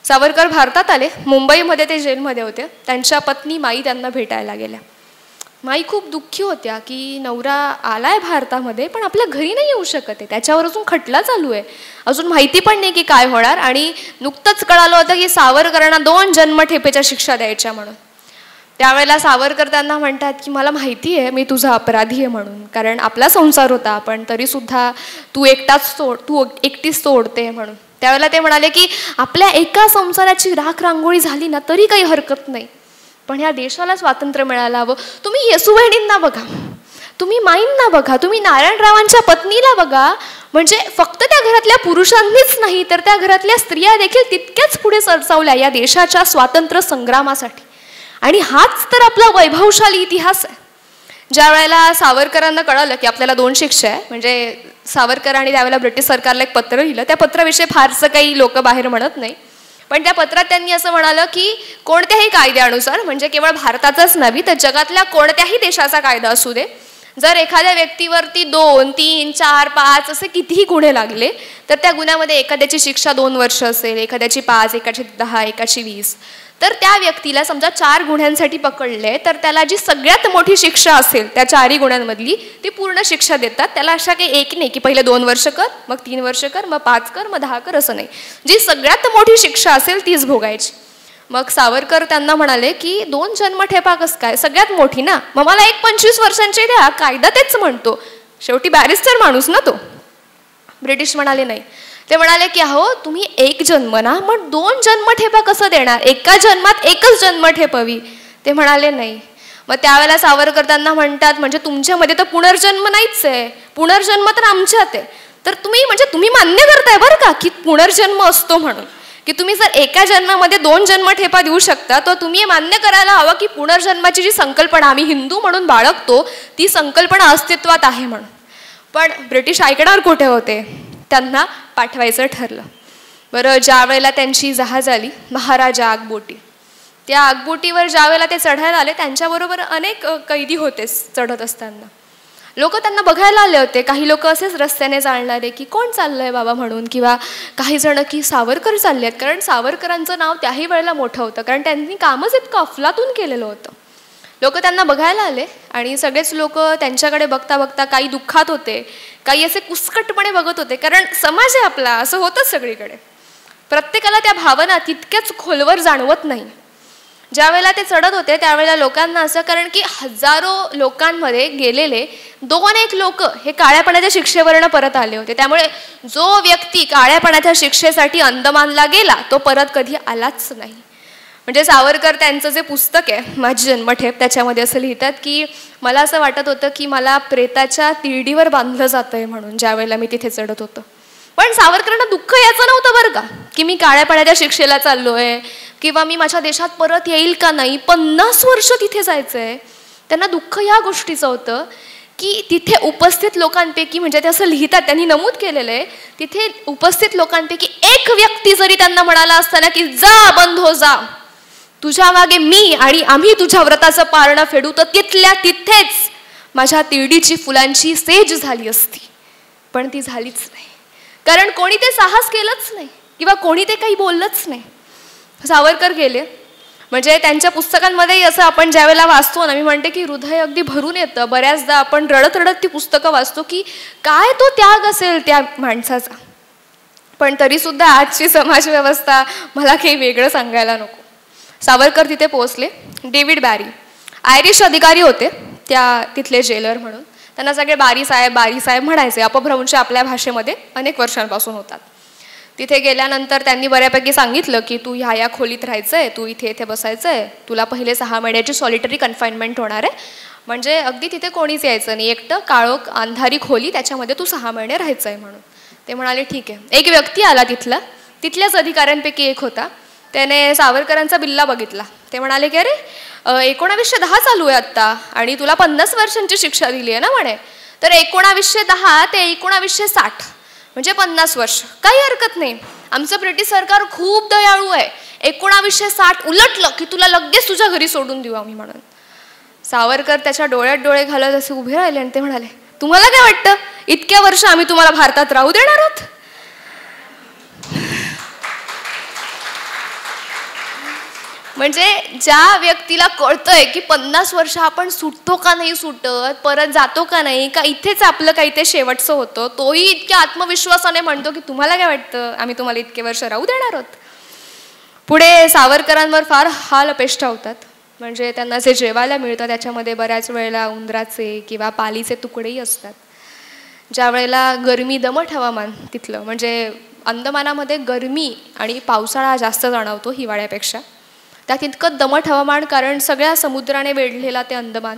सावरकर भारतात आले, मुंबईमध्ये ते जेलमध्ये होते. त्यांच्या पत्नी माई त्यांना भेटायला गेल्या. माई खूप दुःखी होत्या की नवरा आलाय भारतामध्ये पण आपल्या घरी नाही येऊ शकत आहे, त्याच्यावर अजून खटला चालू आहे, अजून माहिती पण नाही की काय होणार. आणि नुकतंच कळालं होतं की सावरकरांना 2 जन्मठेपेच्या शिक्षा द्यायच्या म्हणून. त्यावेळेला सावरकर त्यांना म्हणतात की मला माहिती आहे मी तुझा अपराधी आहे म्हणून, कारण आपला संसार होता, पण तरीसुद्धा तू एकटीच सोडते म्हणून. त्यावेळेला ते म्हणाले की आपल्या एका संसाराची राख रांगोळी झाली ना तरी काही हरकत नाही, पण ह्या देशाला स्वातंत्र्य मिळायला हवं. तुम्ही येसुवहिनींना बघा, तुम्ही माईंना बघा, तुम्ही नारायणरावांच्या पत्नीला बघा. म्हणजे फक्त त्या घरातल्या पुरुषांनीच नाही तर त्या घरातल्या स्त्रिया देखील तितक्याच पुढे सरसावल्या या देशाच्या स्वातंत्र्य संग्रामासाठी. आणि हाच तर आपला वैभवशाली इतिहास आहे. ज्या वेळेला सावरकरांना कळालं की आपल्याला 2 शिक्षा आहे, म्हणजे सावरकरांनी त्यावेळेला ब्रिटिश सरकारला एक पत्र लिहिलं. त्या पत्राविषयी फारसं काही लोक बाहेर म्हणत नाही, पण त्या पत्रात त्यांनी असं म्हणालं की कोणत्याही कायद्यानुसार, म्हणजे केवळ भारताचाच नव्हे तर जगातल्या कोणत्याही देशाचा कायदा असू दे, जर एखाद्या व्यक्तीवरती 2, 3, 4, 5 असे कितीही गुन्हे लागले तर त्या गुन्ह्यामध्ये एखाद्याची शिक्षा 2 वर्ष असेल, एखाद्याची 5, एकाची 10, एकाची 20, तर त्या व्यक्तीला समजा 4 गुन्ह्यांसाठी पकडले तर त्याला जी सगळ्यात मोठी शिक्षा असेल त्या 4ही गुन्ह्यांमधली ती पूर्ण शिक्षा देतात. त्याला अशा काही एक नाही की पहिले 2 वर्ष कर, मग 3 वर्ष कर, मग 5 कर, मग 10 कर, असं नाही. जी सगळ्यात मोठी शिक्षा असेल तीच भोगायची. मग सावरकर त्यांना म्हणाले की 2 जन्मठेपा कसं काय, सगळ्यात मोठी ना, मग मला एक 25 वर्षांची द्या, कायदा तेच म्हणतो, शेवटी बॅरिस्टर माणूस ना तो. ब्रिटिश म्हणाले नाही. ते म्हणाले की अहो तुम्ही 1 जन्म ना, मग 2 जन्मठेपा कसं देणार, एका जन्मात एकच जन्मठेप हवी. ते म्हणाले नाही. मग त्यावेळेला सावरकर त्यांना म्हणतात, म्हणजे तुमच्यामध्ये तर पुनर्जन्म नाहीच आहे, पुनर्जन्म तर आमच्यात आहे. तर तुम्ही मान्य करताय बरं का की पुनर्जन्म असतो म्हणून, की तुम्ही जर एका जन्मामध्ये 2 जन्मठेपा देऊ शकता, तर तुम्ही मान्य करायला हवं की पुनर्जन्माची जी संकल्पना आम्ही हिंदू म्हणून बाळगतो ती संकल्पना अस्तित्वात आहे म्हणून. पण ब्रिटिश ऐकणार कुठे होते, त्यांना पाठवायचं ठरलं. बरं, ज्या वेळेला त्यांची जहाज आली महाराजा आगबोटी, त्या आगबोटीवर ज्या वेळेला ते चढायला आले त्यांच्याबरोबर अनेक कैदी होते. चढत असताना लोक त्यांना बघायला आले होते. काही लोक असेच रस्त्याने चालणारे की कोण चाललंय बाबा म्हणून, किंवा काही जण की सावरकर चालले आहेत, कारण सावरकरांचं नाव त्याही वेळेला मोठं होतं, कारण त्यांनी कामच इतकं अफलातून केलेलं होतं. लोक त्यांना बघायला आले आणि सगळेच लोक त्यांच्याकडे बघता बघता काही दुःखात होते, काही असे कुसकटपणे बघत होते, कारण समाज आहे आपला, असं होतंच सगळीकडे. प्रत्येकाला त्या भावना तितक्याच खोलवर जाणवत नाही. ज्या वेळेला ते चढत होते त्यावेळेला लोकांना असं, कारण की हजारो लोकांमध्ये गेलेले 2-1 लोक हे काळ्या पाण्याच्या शिक्षेवरनं परत आले होते. त्यामुळे जो व्यक्ती काळ्या पाण्याच्या शिक्षेसाठी अंदमानला गेला तो परत कधी आलाच नाही. म्हणजे सावरकर त्यांचं जे पुस्तक आहे माझी जन्मठेप, त्याच्यामध्ये असं लिहितात की मला असं वाटत होतं की मला प्रेताच्या तिरडीवर बांधलं जातंय म्हणून ज्या वेळेला मी तिथे चढत होतं. पण सावरकरांना दुःख याचं नव्हतं बरं का, की मी काळ्या पाण्याच्या शिक्षेला चाललोय किंवा मी माझ्या देशात परत येईल का नाही, 50 वर्ष तिथे जायचंय. त्यांना दुःख या गोष्टीचं होतं की तिथे उपस्थित लोकांपैकी, म्हणजे ते असं लिहितात, त्यांनी नमूद केलेलं आहे, तिथे उपस्थित लोकांपैकी एक व्यक्ती जरी त्यांना म्हणाला असताना की जा बंधो जा, तुझ्या मागे मी आणि आम्ही तुझ्या व्रताचं पारणं फेडू, तर तिथल्या तिथेच माझ्या तिरडीची फुलांची सेज झाली असती. पण ती झालीच नाही, कारण कोणी ते साहस केलंच नाही किंवा कोणी ते काही बोललंच नाही. सावरकर गेले. म्हणजे त्यांच्या पुस्तकांमध्ये असं आपण ज्या वेळेला वाचतो ना, मी म्हणते की हृदय अगदी भरून येतं. बऱ्याचदा आपण रडत रडत ती पुस्तकं वाचतो की काय तो त्याग असेल त्या माणसाचा. पण तरीसुद्धा आजची समाजव्यवस्था मला काही वेगळं सांगायला नको. सावरकर तिथे पोहोचले. डेव्हिड बॅरी आयरिश अधिकारी होते त्या तिथले जेलर म्हणून. त्यांना सगळे बारी साहेब म्हणायचे. अपभ्रंश आपल्या भाषेमध्ये अनेक वर्षांपासून होतात. तिथे गेल्यानंतर त्यांनी बऱ्यापैकी सांगितलं की तू ह्या खोलीत राहायचंय, तू इथे बसायचंय, तुला पहिले 6 महिन्याची सॉलिटरी कन्फाइनमेंट होणार आहे, म्हणजे अगदी तिथे कोणीच यायचं नाही, एकटं काळोख अंधारी खोली, त्याच्यामध्ये तू 6 महिने राहायचंय म्हणून. ते म्हणाले ठीक आहे. एक व्यक्ती आला तिथल्याच अधिकाऱ्यांपैकी एक होता. त्याने सावरकरांचा बिल्ला बघितला. ते म्हणाले की अरे 1910 चालू आहे आत्ता आणि तुला 50 वर्षांची शिक्षा दिली आहे ना म्हणे. तर 1910 ते 1960 म्हणजे 50 वर्ष, काही हरकत नाही, आमचं ब्रिटिश सरकार खूप दयाळू आहे, 1960 उलटलं की तुला लगेच तुझ्या घरी सोडून देऊ आम्ही म्हणून. सावरकर त्याच्या डोळ्यात डोळे घालत असे उभे राहिले आणि ते म्हणाले तुम्हाला काय वाटतं इतक्या वर्ष आम्ही तुम्हाला भारतात राहू देणार आहोत? म्हणजे ज्या व्यक्तीला कळतंय की 50 वर्ष आपण सुटतो का नाही सुटत, परत जातो का नाही, का इथेच आपलं काही ते शेवटचं होतं, तोही इतक्या आत्मविश्वासाने म्हणतो की तुम्हाला काय वाटतं आम्ही तुम्हाला इतके वर्ष राहू देणार आहोत. पुढे सावरकरांवर फार हाल अपेष्टा होतात. म्हणजे त्यांना जे जेवायला मिळतं त्याच्यामध्ये बऱ्याच वेळेला उंदराचे किंवा पालीचे तुकडेही असतात. ज्या वेळेला गरमी दमट हवामान तिथलं, म्हणजे अंदमानामध्ये गरमी आणि पावसाळा जास्त जाणवतो हिवाळ्यापेक्षा, त्यात इतकं दमट हवामान, कारण सगळ्या समुद्राने वेढलेला ते अंदमान,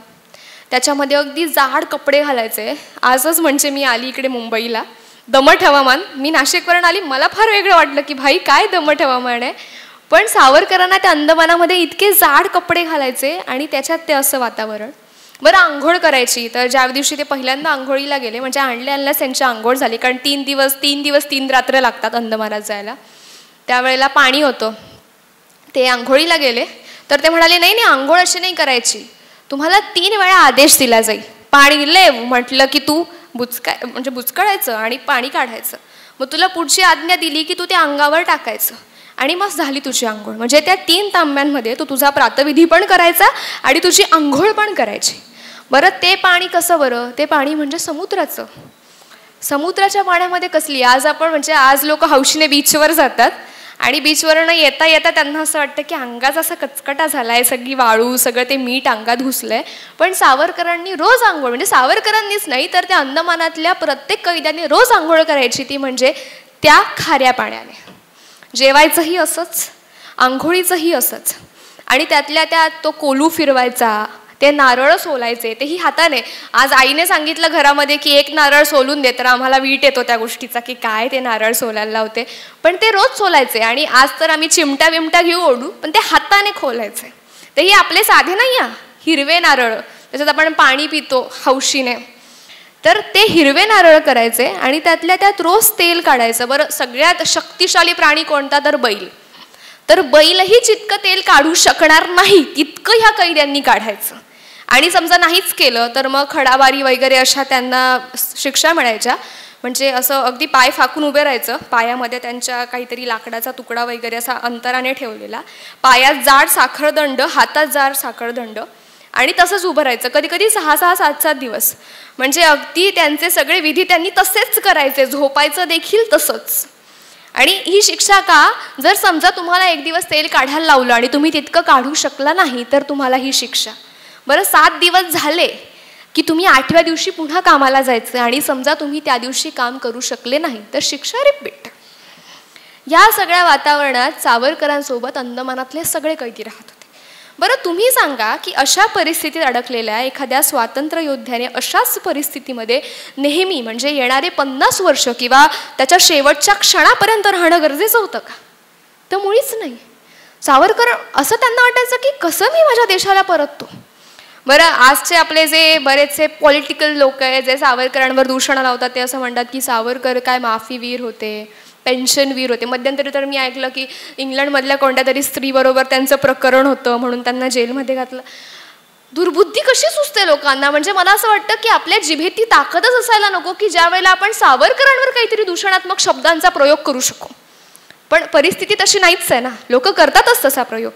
त्याच्यामध्ये अगदी जाड कपडे घालायचे. आजच म्हणजे मी आली इकडे मुंबईला, दमट हवामान, मी नाशिकवरून आली, मला फार वेगळं वाटलं की भाई काय दमट हवामान आहे. पण सावरकरांना त्या अंदमानामध्ये इतके जाड कपडे घालायचे आणि त्याच्यात ते असं वातावरण. बरं, आंघोळ करायची तर ज्या दिवशी ते पहिल्यांदा आंघोळीला गेले, म्हणजे आणल्यास त्यांची आंघोळ झाली, कारण 3 दिवस 3 रात्र लागतात अंदमानात जायला. त्यावेळेला पाणी होतं. ते आंघोळीला गेले तर ते म्हणाले नाही नाही आंघोळ अशी नाही करायची, तुम्हाला 3 वेळा आदेश दिला जाईल, पाणी लेव म्हटलं की तू बुचकाळायचं आणि पाणी काढायचं, मग तुला पुढची आज्ञा दिली की तू ते अंगावर टाकायचं आणि मग झाली तुझी आंघोळ. म्हणजे त्या 3 तांब्यांमध्ये तू तुझा प्रातविधी पण करायचा आणि तुझी आंघोळ पण करायची. बरं, ते पाणी कसं बरं, ते पाणी म्हणजे समुद्राचं. समुद्राच्या पाण्यामध्ये कसली, आज आपण म्हणजे आज लोक हौशीने बीचवर जातात आणि बीचवरनं येता येता त्यांना असं वाटतं की अंगाचा असा कचकटा झाला आहे, सगळी वाळू सगळं ते मीठ अंगात घुसलंय. पण सावरकरांनी रोज आंघोळ, म्हणजे सावरकरांनीच नाही तर त्या अंदमानातल्या प्रत्येक कैद्याने रोज आंघोळ करायची, ती म्हणजे त्या खाऱ्या पाण्याने. जेवायचंही असंच, आंघोळीचंही असंच. आणि त्यातल्या त्यात तो कोलू फिरवायचा, ते नारळ सोलायचे, तेही हाताने. आज आईने सांगितलं घरामध्ये की एक नारळ सोलून दे, तर आम्हाला वीट येतो त्या गोष्टीचा की काय ते नारळ सोलायला लावते. पण ते रोज सोलायचे. आणि आज तर आम्ही चिमटा विमटा घेऊ ओढू, पण ते हाताने खोलायचे. तेही आपले साधे नाही, हिरवे नारळ, त्याच्यात आपण पाणी पितो हौशीने. तर ते हिरवे नारळ करायचे आणि त्यातल्या त्यात रोज तेल काढायचं. बरं, सगळ्यात शक्तिशाली प्राणी कोणता, तर बैल. तर बैलही जितकं तेल काढू शकणार नाही तितकं ह्या कैद्यांनी काढायचं. आणि समजा नाहीच केलं तर मग खडाबारी वगैरे अशा त्यांना शिक्षा मिळायच्या. म्हणजे असं अगदी पाय फाकून उभे राहायचं, पायामध्ये त्यांच्या काहीतरी लाकडाचा तुकडा वगैरे असा अंतराने ठेवलेला, पायात जाड साखरदंड, हातात जाड साखरदंड, आणि तसंच उभं राहायचं. कधी कधी 6-6, 7-7 दिवस. म्हणजे अगदी त्यांचे सगळे विधी त्यांनी तसेच करायचे, झोपायचं देखील तसंच. आणि ही शिक्षा का, जर समजा तुम्हाला एक दिवस तेल काढायला लावलं आणि तुम्ही तितकं काढू शकला नाही तर तुम्हाला ही शिक्षा. बरं, 7 दिवस झाले की तुम्ही 8व्या दिवशी पुन्हा कामाला जायचं आणि समजा तुम्ही त्या दिवशी काम करू शकले नाही तर शिक्षा रिपीट. या सगळ्या वातावरणात सावरकरांसोबत अंदमानातले सगळे कैदी राहत होते. बरं, तुम्ही सांगा की अशा परिस्थितीत अडकलेल्या एखाद्या स्वातंत्र्य योद्ध्याने अशाच परिस्थितीमध्ये नेहमी म्हणजे येणारे 50 वर्ष किंवा त्याच्या शेवटच्या क्षणापर्यंत राहणं गरजेचं होतं का? तर मुळीच नाही. सावरकर असं त्यांना वाटायचं की कसं मी माझ्या देशाला परततो. बरं, आजचे आपले जे बरेचसे पॉलिटिकल लोक आहेत जे सावरकरांवर दूषण लावतात, ते असं म्हणतात की सावरकर काय माफीवीर होते, पेन्शनवीर होते. मध्यंतरी तर मी ऐकलं की इंग्लंडमधल्या कोणत्या तरी स्त्रीबरोबर त्यांचं प्रकरण होतं म्हणून त्यांना जेलमध्ये घातलं. दुर्बुद्धी कशी सुचते लोकांना. म्हणजे मला असं वाटतं की आपल्या जिभेत ती ताकदच असायला नको की ज्या वेळेला आपण सावरकरांवर काहीतरी दूषणात्मक शब्दांचा प्रयोग करू शकू. पण परिस्थिती तशी नाहीच आहे ना, लोक करतातच तसा प्रयोग.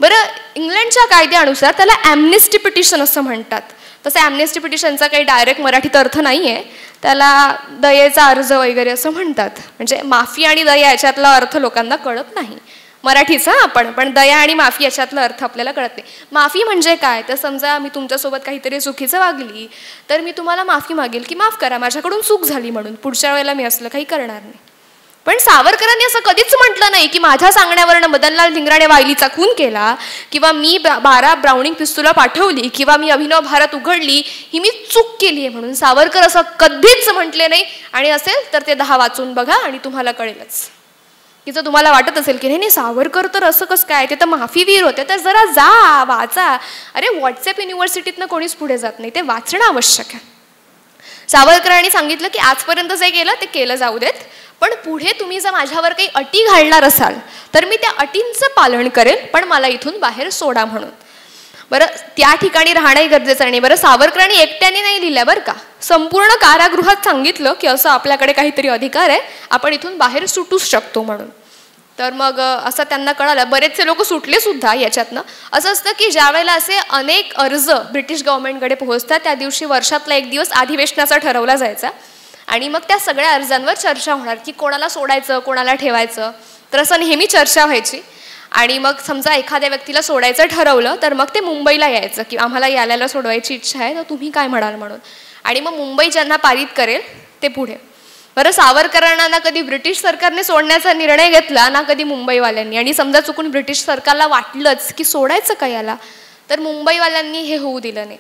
बरं, इंग्लंडच्या कायद्यानुसार त्याला ॲम्नेस्टी पिटिशन असं म्हणतात. तसं ॲम्नेस्टी पिटिशनचा काही डायरेक्ट मराठीत अर्थ नाही आहे, त्याला दयेचा अर्ज वगैरे असं म्हणतात. म्हणजे माफी आणि दया याच्यातला अर्थ लोकांना कळत नाही मराठीचा. पण दया आणि माफी याच्यातला अर्थ आपल्याला कळत नाही. माफी म्हणजे काय, तर समजा मी तुमच्यासोबत काहीतरी चुकीचं वागली तर मी तुम्हाला माफी मागेल की माफ करा, माझ्याकडून चूक झाली म्हणून, पुढच्या वेळेला मी असलं काही करणार नाही. पण सावरकरांनी असं कधीच म्हटलं नाही की माझ्या सांगण्यावरनं मदनलाल धिंगराने वायलीचा खून केला, किंवा मी 12 ब्राउनिंग पिस्तुला पाठवली, किंवा मी अभिनव भारत उघडली, ही मी चूक केली आहे म्हणून. सावरकर असं कधीच म्हटले नाही. आणि असेल तर ते 10 वाचून बघा आणि तुम्हाला कळेलच की जर तुम्हाला वाटत असेल की नाही सावरकर तर असं कसं काय, ते तर माफीवीर होते, तर जरा जा वाचा. अरे, व्हॉट्सअप युनिव्हर्सिटीतनं कोणीच पुढे जात नाही, ते वाचणं आवश्यक आहे. सावरकरांनी सांगितलं की आजपर्यंत जे केलं ते केलं जाऊ देत, पण पुढे तुम्ही जर माझ्यावर काही अटी घालणार असाल तर मी त्या अटींचं पालन करेल, पण मला इथून बाहेर सोडा म्हणून. बरं, त्या ठिकाणी राहणंही गरजेचं नाही. बरं, सावरकरांनी एकट्याने नाही लिहिलं बरं का, संपूर्ण कारागृहात सांगितलं की असं आपल्याकडे काहीतरी अधिकार आहे, आपण इथून बाहेर सुटूच शकतो म्हणून. तर मग असं त्यांना कळालं. बरेचसे लोक सुटले सुद्धा याच्यातनं. असं असतं की ज्या वेळेला असे अनेक अर्ज ब्रिटिश गव्हर्नमेंटकडे पोहोचतात त्या दिवशी वर्षातला एक दिवस अधिवेशनाचा ठरवला जायचा आणि मग त्या सगळ्या अर्जांवर चर्चा होणार की कोणाला सोडायचं कोणाला ठेवायचं. तर असं नेहमी चर्चा व्हायची. आणि मग समजा एखाद्या व्यक्तीला सोडायचं ठरवलं तर मग ते मुंबईला यायचं की आम्हाला यायला सोडवायची इच्छा आहे, तर तुम्ही काय म्हणाल म्हणून. आणि मग मुंबई ज्यांना पारित करेल ते पुढे. बरं, सावरकरांना ना कधी ब्रिटिश सरकारने सोडण्याचा निर्णय घेतला ना कधी मुंबईवाल्यांनी. आणि समजा चुकून ब्रिटिश सरकारला वाटलंच की सोडायचं का याला, तर मुंबईवाल्यांनी हे होऊ दिलं नाही.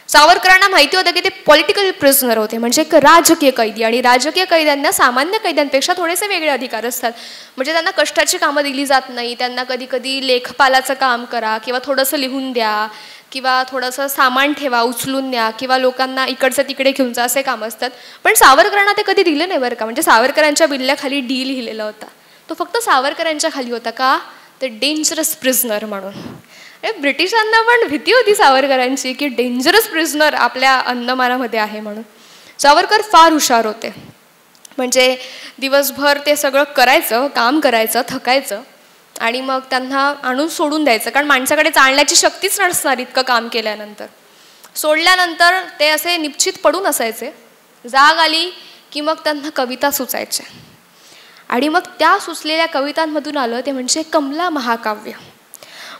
सावरकरांना माहिती होतं की ते पॉलिटिकल प्रिझनर होते, म्हणजे एक राजकीय कैदी. आणि राजकीय कैद्यांना सामान्य कैद्यांपेक्षा थोडेसे वेगळे अधिकार असतात. म्हणजे त्यांना कष्टाची कामं दिली जात नाही, त्यांना कधी कधी लेखपालाचं काम करा किंवा थोडंसं लिहून द्या किंवा थोडंसं सामान ठेवा उचलून द्या किंवा लोकांना इकडचं तिकडे घेऊन जा, असे काम असतात. पण सावरकरांना ते कधी दिलं नाही बरं का. म्हणजे सावरकरांच्या बिल्ल्याखाली डी लिहिलेला होता, तो फक्त सावरकरांच्या खाली होता का, ते डेंजरस प्रिझनर म्हणून. ब्रिटिशांना पण भीती होती सावरकरांची की डेंजरस प्रिझनर आपल्या अंदमानामध्ये आहे म्हणून. सावरकर फार हुशार होते. म्हणजे दिवसभर ते सगळं करायचं, काम करायचं, थकायचं आणि मग त्यांना आणून सोडून द्यायचं, कारण माणसाकडे चालण्याची शक्तीच नसणार इतकं काम केल्यानंतर. सोडल्यानंतर ते असे निश्चित पडून असायचे. जाग आली की मग त्यांना कविता सुचायच्या आणि मग त्या सुचलेल्या कवितांमधून आलं ते म्हणजे कमला महाकाव्य.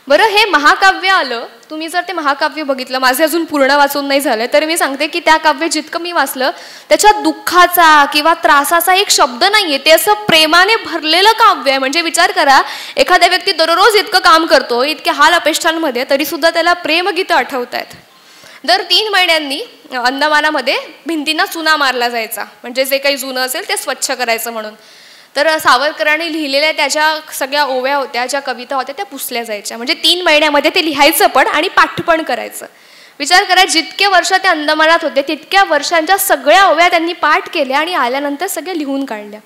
बरं, हे महाकाव्य आलं, तुम्ही जर ते महाकाव्य बघितलं, माझे अजून पूर्ण वाचून नाही झालं, तर मी सांगते की त्या काव्य जितकं मी वाचलं त्याच्यात दुःखाचा किंवा त्रासाचा एक शब्द नाहीये. ते असं प्रेमाने भरलेलं काव्य आहे. म्हणजे विचार करा, एखाद्या व्यक्ती दररोज इतकं काम करतो, इतक्या हाल अपेष्टांमध्ये, तरी सुद्धा त्याला प्रेमगीतं आठवत आहेत. दर 3 महिन्यांनी अंदमानामध्ये भिंतींना चुना मारला जायचा, म्हणजे जे काही जुनं असेल ते स्वच्छ करायचं म्हणून. तर सावरकरांनी लिहिलेल्या त्याच्या सगळ्या ओव्या होत्या, ज्या कविता होत्या, त्या पुसल्या जायच्या. म्हणजे 3 महिन्यामध्ये ते लिहायचं पण आणि पाठ पण करायचं. विचार करा, जितके वर्ष ते अंदमानात होते तितक्या वर्षांच्या सगळ्या ओव्या त्यांनी पाठ केल्या आणि आल्यानंतर सगळ्या लिहून काढल्या.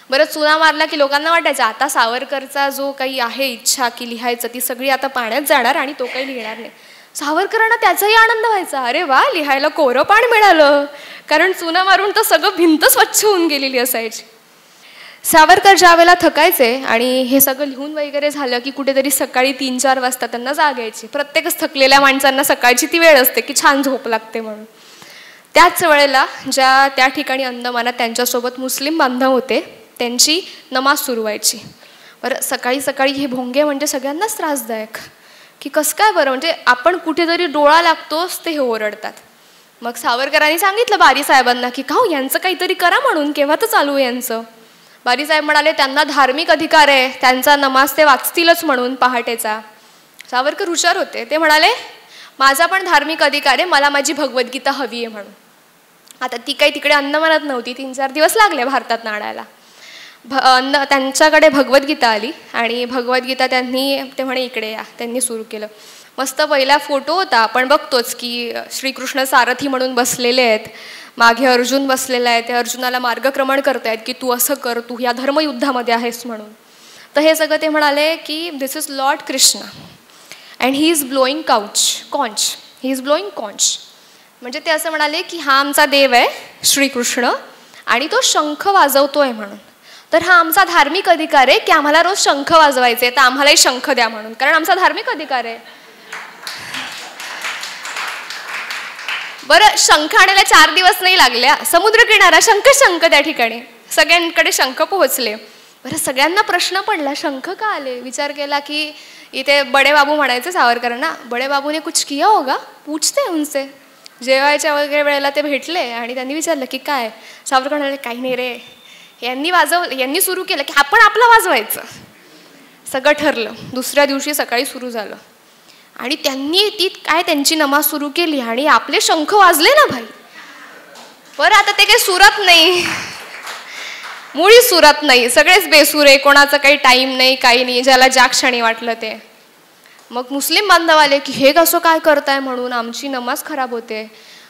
बरं, चुना मारला की लोकांना वाटायचं आता सावरकरचा जो काही आहे इच्छा की लिहायचं, ती सगळी आता पाण्यात जाणार आणि तो काही लिहिणार नाही. सावरकरांना त्याचाही आनंद व्हायचा, अरे वा, लिहायला कोरं पाण मिळालं, कारण चुना मारून तर सगळं भिंत स्वच्छ होऊन गेलेली असायची. सावरकर ज्या वेळेला थकायचे आणि हे सगळं लिहून वगैरे झालं की कुठेतरी सकाळी 3-4 वाजता त्यांना जाग यायची. प्रत्येकच थकलेल्या माणसांना सकाळची ती वेळ असते की छान झोप लागते म्हणून. त्याच वेळेला ज्या त्या ठिकाणी अंदमानात त्यांच्यासोबत मुस्लिम बांधव होते, त्यांची नमाज सुरू व्हायची. बरं, सकाळी सकाळी हे भोंगे म्हणजे सगळ्यांनाच त्रासदायक की कसं काय बरं, म्हणजे आपण कुठेतरी डोळा लागतोच ते हे ओरडतात. मग सावरकरांनी सांगितलं बारी साहेबांना की का हो, यांचं काहीतरी करा म्हणून, केव्हा तर चालू आहे यांचं. बारी साहेब म्हणाले त्यांना धार्मिक अधिकार आहे, त्यांचा नमाज ते वाचतीलच म्हणून पहाटेचा. सावरकर हुशार होते, ते म्हणाले माझा पण धार्मिक अधिकार आहे, मला माझी भगवद्गीता हवी आहे म्हणून. आता ती काही तिकडे अंदमानात नव्हती, 3-4 दिवस लागले भारतात नाणायला. त्यांच्याकडे भगवद्गीता आली आणि भगवद्गीता त्यांनी, ते म्हणे इकडे या, त्यांनी सुरू केलं. मस्त पहिला फोटो होता, आपण बघतोच की श्रीकृष्ण सारथी म्हणून बसलेले आहेत, मागे अर्जुन बसलेला आहे, ते अर्जुनाला मार्गक्रमण करतायत की तू असं कर, तू ह्या धर्मयुद्धामध्ये आहेस म्हणून. तर हे सगळं ते म्हणाले की this is Lord Krishna and he is blowing conch, he is blowing conch. म्हणजे ते असं म्हणाले की हा आमचा देव आहे श्रीकृष्ण आणि तो शंख वाजवतोय म्हणून. तर हा आमचा धार्मिक अधिकार आहे की आम्हाला रोज शंख वाजवायचे, तर आम्हालाही शंख द्या म्हणून, कारण आमचा धार्मिक अधिकार आहे. बरं, शंख आणायला 4 दिवस नाही लागल्या, समुद्रकिनारा शंख त्या ठिकाणी सगळ्यांकडे शंख पोहोचले. बरं, सगळ्यांना प्रश्न पडला शंख का आले. विचार केला की इथे बडे बाबू म्हणायचे सावरकरांना, बडे बाबूने कुछ किया होगा, पूछते उनसे. जेवायच्या वगैरे वेळेला ते भेटले आणि त्यांनी विचारलं की काय. सावरकर म्हणाले काही नाही रे, यांनी सुरू केलं की आपण आपलं वाजवायचं. सगळं ठरलं. दुसऱ्या दिवशी सकाळी सुरू झालं आणि त्यांनी ती काय त्यांची नमाज सुरू केली आणि आपले शंख वाजले ना भाई. बरं, आता ते काही सुरात नाही, मुळी सुरात नाही, सगळेच बेसुरे, कोणाचं काही टाईम नाही, काही नाही, ज्याला ज्या क्षणी वाटलं ते. मग मुस्लिम बांधव आले की हे कसं काय करताय म्हणून, आमची नमाज खराब होते.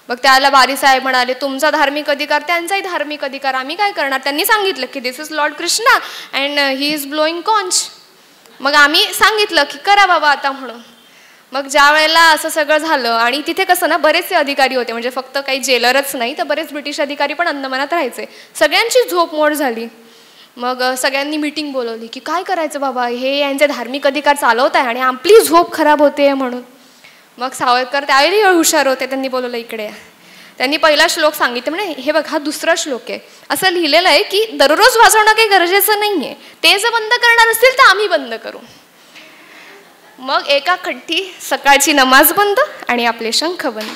मग त्याला बारी साहेब म्हणाले तुमचा धार्मिक अधिकार, त्यांचाही धार्मिक अधिकार, आम्ही काय करणार. त्यांनी सांगितलं की this is Lord Krishna and he is blowing conch. मग आम्ही सांगितलं की करा बाबा आता म्हणून. मग ज्या वेळेला असं सगळं झालं आणि तिथे कसं ना बरेचसे अधिकारी होते, म्हणजे फक्त काही जेलरच नाही तर बरेच ब्रिटिश अधिकारी पण अंदमानात राहायचे. सगळ्यांची झोपमोड झाली. मग सगळ्यांनी मीटिंग बोलवली की काय करायचं बाबा, हे यांचे धार्मिक अधिकार चालवत आहे आणि आपली झोप खराब होते म्हणून. मग सावरकर त्यावेळी हुशार होते, त्यांनी बोलवलं इकडे. त्यांनी पहिला श्लोक सांगितलं, म्हणे हे बघ हा दुसरा श्लोक आहे, असं लिहिलेलं आहे की दररोज वाजवणं काही गरजेचं नाही आहे, ते जर बंद करणार असतील तर आम्ही बंद करू. मग एका खट्टी सकाळची नमाज बंद आणि आपले शंख बंद.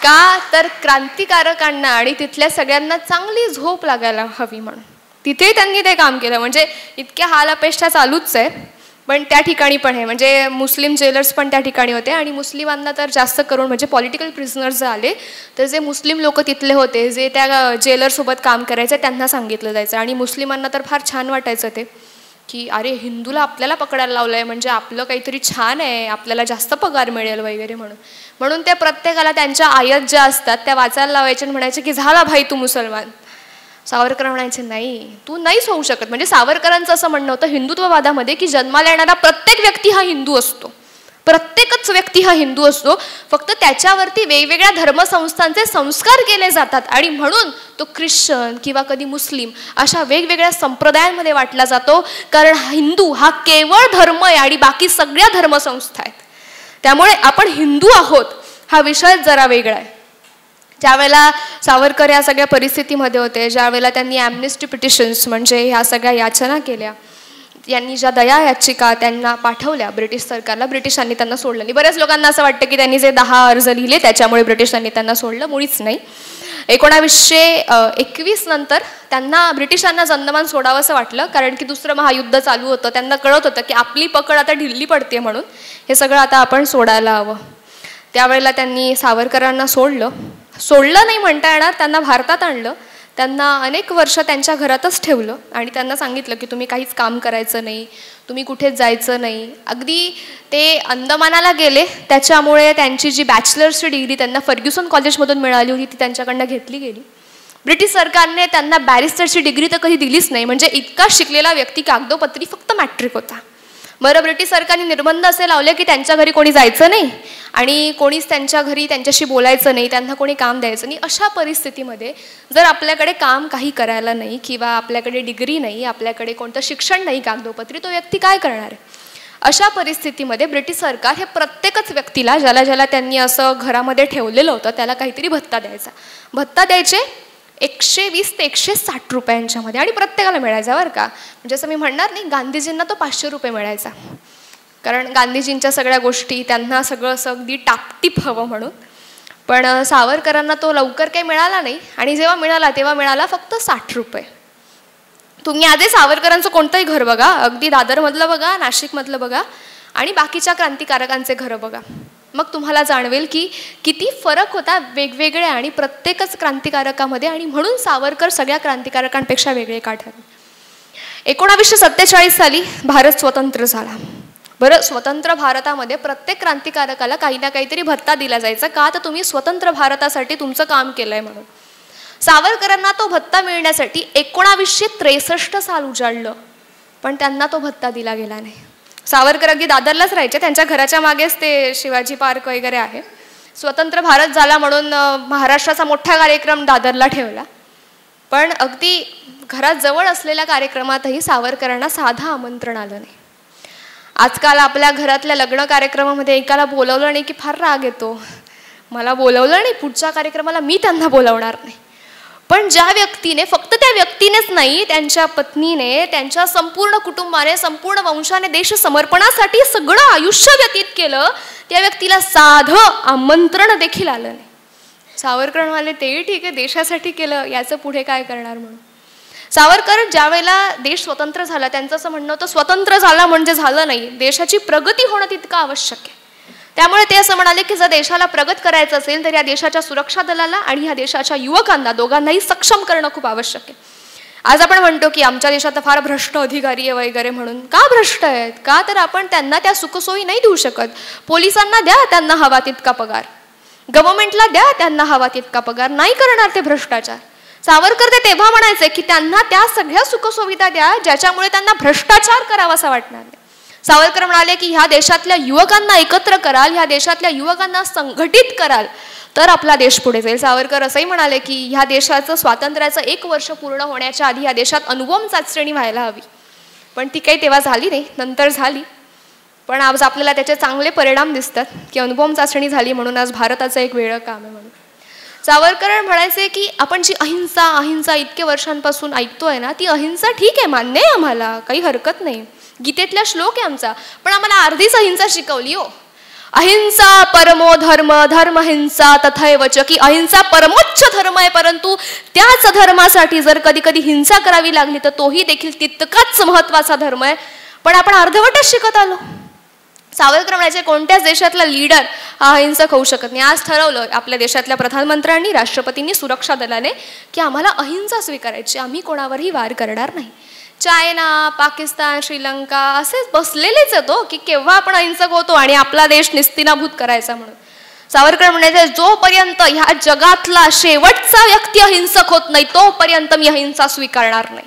का तर क्रांतिकारकांना आणि तिथल्या सगळ्यांना चांगली झोप लागायला हवी म्हणून तिथे त्यांनी ते काम केलं. म्हणजे इतक्या हाल अपेष्टा चालूच आहे, पण त्या ठिकाणी पण आहे. म्हणजे मुस्लिम जेलर्स पण त्या ठिकाणी होते आणि मुस्लिमांना तर जास्त करून म्हणजे पॉलिटिकल प्रिझनर्स जे आले तर जे मुस्लिम लोक तिथले होते, जे त्या जेलरसोबत काम करायचे, त्यांना सांगितलं जायचं. आणि मुस्लिमांना तर फार छान वाटायचं ते की अरे हिंदूला आपल्याला पकडायला लावलं आहे, म्हणजे आपलं काहीतरी छान आहे, आपल्याला जास्त पगार मिळेल वगैरे म्हणून. म्हणून ते प्रत्येकाला त्यांच्या आयत ज्या असतात त्या वाचायला लावायचे आणि म्हणायचे की झाला भाई तू मुसलमान. सावरकर म्हणायचे नाही, तू नाहीच होऊ शकत. म्हणजे सावरकरांचं असं म्हणणं होतं हिंदुत्ववादामध्ये की जन्माला येणारा प्रत्येक व्यक्ती हा हिंदू असतो, प्रत्येकच व्यक्ती हा हिंदू असतो, फक्त त्याच्यावरती वेगवेगळ्या धर्मसंस्थांचे संस्कार केले जातात आणि म्हणून तो ख्रिश्चन किंवा कधी मुस्लिम अशा वेगवेगळ्या संप्रदायांमध्ये वाटला जातो. कारण हिंदू हा केवळ धर्म आहे आणि बाकी सगळ्या धर्मसंस्था आहेत. त्यामुळे आपण हिंदू आहोत हा विषय जरा वेगळा आहे. ज्यावेळेला सावरकर या सगळ्या परिस्थितीमध्ये होते, ज्यावेळेला त्यांनी ॲम्नेस्टी पिटिशन्स म्हणजे ह्या सगळ्या याचना केल्या, यांनी ज्या दया याचिका त्यांना पाठवल्या ब्रिटिश सरकारला, ब्रिटिशांनी त्यांना सोडलं नाही. बऱ्याच लोकांना असं वाटतं की त्यांनी जे 10 अर्ज लिहिले त्याच्यामुळे ब्रिटिशांनी त्यांना सोडलं, मुळीच नाही. 1921 नंतर त्यांना ब्रिटिशांना अंदमान सोडावं असं वाटलं, कारण की दुसरं महायुद्ध चालू होतं. त्यांना कळत होतं की आपली पकड आता ढिल्ली पडते, म्हणून हे सगळं आता आपण सोडायला हवं. त्यावेळेला त्यांनी सावरकरांना सोडलं नाही म्हणता येणार, त्यांना भारतात आणलं. त्यांना अनेक वर्ष त्यांच्या घरातच ठेवलं आणि त्यांना सांगितलं की तुम्ही काहीच काम करायचं नाही, तुम्ही कुठेच जायचं नाही. अगदी ते अंदमानाला गेले, त्याच्यामुळे त्यांची जी बॅचलर्सची डिग्री त्यांना फर्ग्युसन कॉलेजमधून मिळाली होती ती त्यांच्याकडनं घेतली गेली. ब्रिटिश सरकारने त्यांना बॅरिस्टरची डिग्री तर कधी दिलीच नाही, म्हणजे इतका शिकलेला व्यक्ती कागदोपत्री फक्त मॅट्रिक होता. बरं, ब्रिटिश सरकारने निर्बंध असे लावले की त्यांच्या घरी कोणी जायचं नाही आणि कोणीच त्यांच्या घरी त्यांच्याशी बोलायचं नाही, त्यांना कोणी काम द्यायचं नाही. अशा परिस्थितीमध्ये जर आपल्याकडे काम काही करायला नाही किंवा आपल्याकडे डिग्री नाही, आपल्याकडे कोणतं शिक्षण नाही कागदोपत्री, तो व्यक्ती काय करणार आहे? अशा परिस्थितीमध्ये ब्रिटिश सरकार हे प्रत्येकच व्यक्तीला ज्याला त्यांनी असं घरामध्ये ठेवलेलं होतं त्याला काहीतरी भत्ता द्यायचा. भत्ता द्यायचे 120 ते 160 रुपयांच्यामध्ये आणि प्रत्येकाला मिळायचा बरं का. म्हणजे असं मी म्हणणार नाही, गांधीजींना तो 500 रुपये मिळायचा, कारण गांधीजींच्या सगळ्या गोष्टी त्यांना सगळं असं अगदी टापटीप हवं म्हणून. पण सावरकरांना तो लवकर काही मिळाला नाही आणि जेव्हा मिळाला तेव्हा मिळाला फक्त 60 रुपये. तुम्ही आधी सावरकरांचं कोणतंही घर बघा, अगदी दादरमधलं बघा, नाशिकमधलं बघा आणि बाकीच्या क्रांतिकारकांचे घरं बघा, मग तुम्हाला जाणवेल की किती फरक होता वेगवेगळ्या आणि प्रत्येकच क्रांतिकारकामध्ये. आणि म्हणून सावरकर सगळ्या क्रांतिकारकांपेक्षा वेगळे का ठरले. 1947 साली भारत स्वतंत्र झाला. बरं, स्वतंत्र भारतामध्ये प्रत्येक क्रांतिकारकाला काही ना काहीतरी भत्ता दिला जायचा, का तर तुम्ही स्वतंत्र भारतासाठी तुमचं काम केलंय म्हणून. सावरकरांना तो भत्ता मिळण्यासाठी 1963 साल उजाडलं, पण त्यांना तो भत्ता दिला गेला नाही. सावरकर अगदी दादरलाच राहायचे, त्यांच्या घराच्या मागेच ते शिवाजी पार्क वगैरे आहे. स्वतंत्र भारत झाला म्हणून महाराष्ट्राचा मोठा कार्यक्रम दादरला ठेवला, पण अगदी घरात जवळ असलेल्या कार्यक्रमातही सावरकरांना साधं आमंत्रण आलं नाही. आजकाल आपल्या घरातल्या लग्न कार्यक्रमामध्ये एकाला बोलवलं नाही की फार राग येतो, मला बोलवलं नाही, पुढच्या कार्यक्रमाला मी त्यांना बोलवणार नाही. पण ज्या व्यक्तीने, फक्त त्या व्यक्तीनेच नाही, त्यांच्या पत्नीने, त्यांच्या संपूर्ण कुटुंबाने, संपूर्ण वंशाने देश समर्पणासाठी सगळं आयुष्य व्यतीत केलं, त्या व्यक्तीला साधं आमंत्रण देखील आलं नाही. सावरकर म्हणाले तेही ठीक आहे, देशासाठी केलं, याचं पुढे काय करणार म्हणून. सावरकर ज्या वेळेला देश स्वतंत्र झाला त्यांचं असं म्हणणं होतं, स्वतंत्र झाला म्हणजे झालं नाही, देशाची प्रगती होणं तितकं आवश्यक आहे. त्यामुळे ते असं म्हणाले की जर देशाला प्रगत करायचं असेल तर या देशाच्या सुरक्षा दलाला आणि या देशाच्या युवकांना दोघांनाही सक्षम करणं खूप आवश्यक आहे. आज आपण म्हणतो की आमच्या देशात फार भ्रष्ट अधिकारी आहे वगैरे म्हणून. का भ्रष्ट आहेत? का तर आपण त्यांना त्या सुखसोयी नाही देऊ शकत. पोलिसांना द्या त्यांना हवा तितका पगार, गव्हर्नमेंटला द्या त्यांना हवा तितका पगार, नाही करणार ते भ्रष्टाचार. सावरकर ते तेव्हा म्हणायचे की त्यांना त्या सगळ्या सुखसुविधा द्या ज्याच्यामुळे त्यांना भ्रष्टाचार करावासा वाटणार नाही. सावरकर म्हणाले की ह्या देशातल्या युवकांना एकत्र कराल, ह्या देशातल्या युवकांना संघटित कराल तर आपला देश पुढे जाईल. सावरकर असंही म्हणाले की ह्या देशाचं स्वातंत्र्याचं 1 वर्ष पूर्ण होण्याच्या आधी ह्या देशात अनुभव चाचणी व्हायला हवी, पण ती काही तेव्हा झाली नाही, नंतर झाली. पण आज आपल्याला त्याचे चांगले परिणाम दिसतात की अनुभव चाचणी झाली म्हणून आज भारताचं एक वेगळं काम आहे म्हणून. सावरकर म्हणायचे की आपण जी अहिंसा इतके वर्षांपासून ऐकतोय ना, ती अहिंसा ठीक आहे, मान्य आहे आम्हाला, काही हरकत नाही, गीतेतला श्लोक आहे आमचा, पण आम्हाला अर्धीच अहिंसा शिकवली हो. अहिंसा परमो धर्म, धर्म हिंसा तथैव च, की अहिंसा परमोच्च धर्म आहे, परंतु त्याच धर्मासाठी जर कधी कधी हिंसा करावी लागली तर तोही देखील तितकाच महत्वाचा धर्म आहे, पण आपण अर्धवटच शिकत आलो. सावरकर म्हणायचे कोणत्याच देशातला लीडर हा अहिंसक होऊ शकत नाही. आज ठरवलं आपल्या देशातल्या प्रधानमंत्र्यांनी, राष्ट्रपतींनी, सुरक्षा दलाने की आम्हाला अहिंसा स्वीकारायची, आम्ही कोणावरही वार करणार नाही. चायना, पाकिस्तान, श्रीलंका असेच बसलेलेच येतो की केव्हा आपण अहिंसक होतो आणि आपला देश निस्तिनाभूत करायचा म्हणून. सावरकर म्हणायचे जोपर्यंत ह्या जगातला शेवटचा व्यक्ती अहिंसक होत नाही तोपर्यंत मी अहिंसा स्वीकारणार नाही.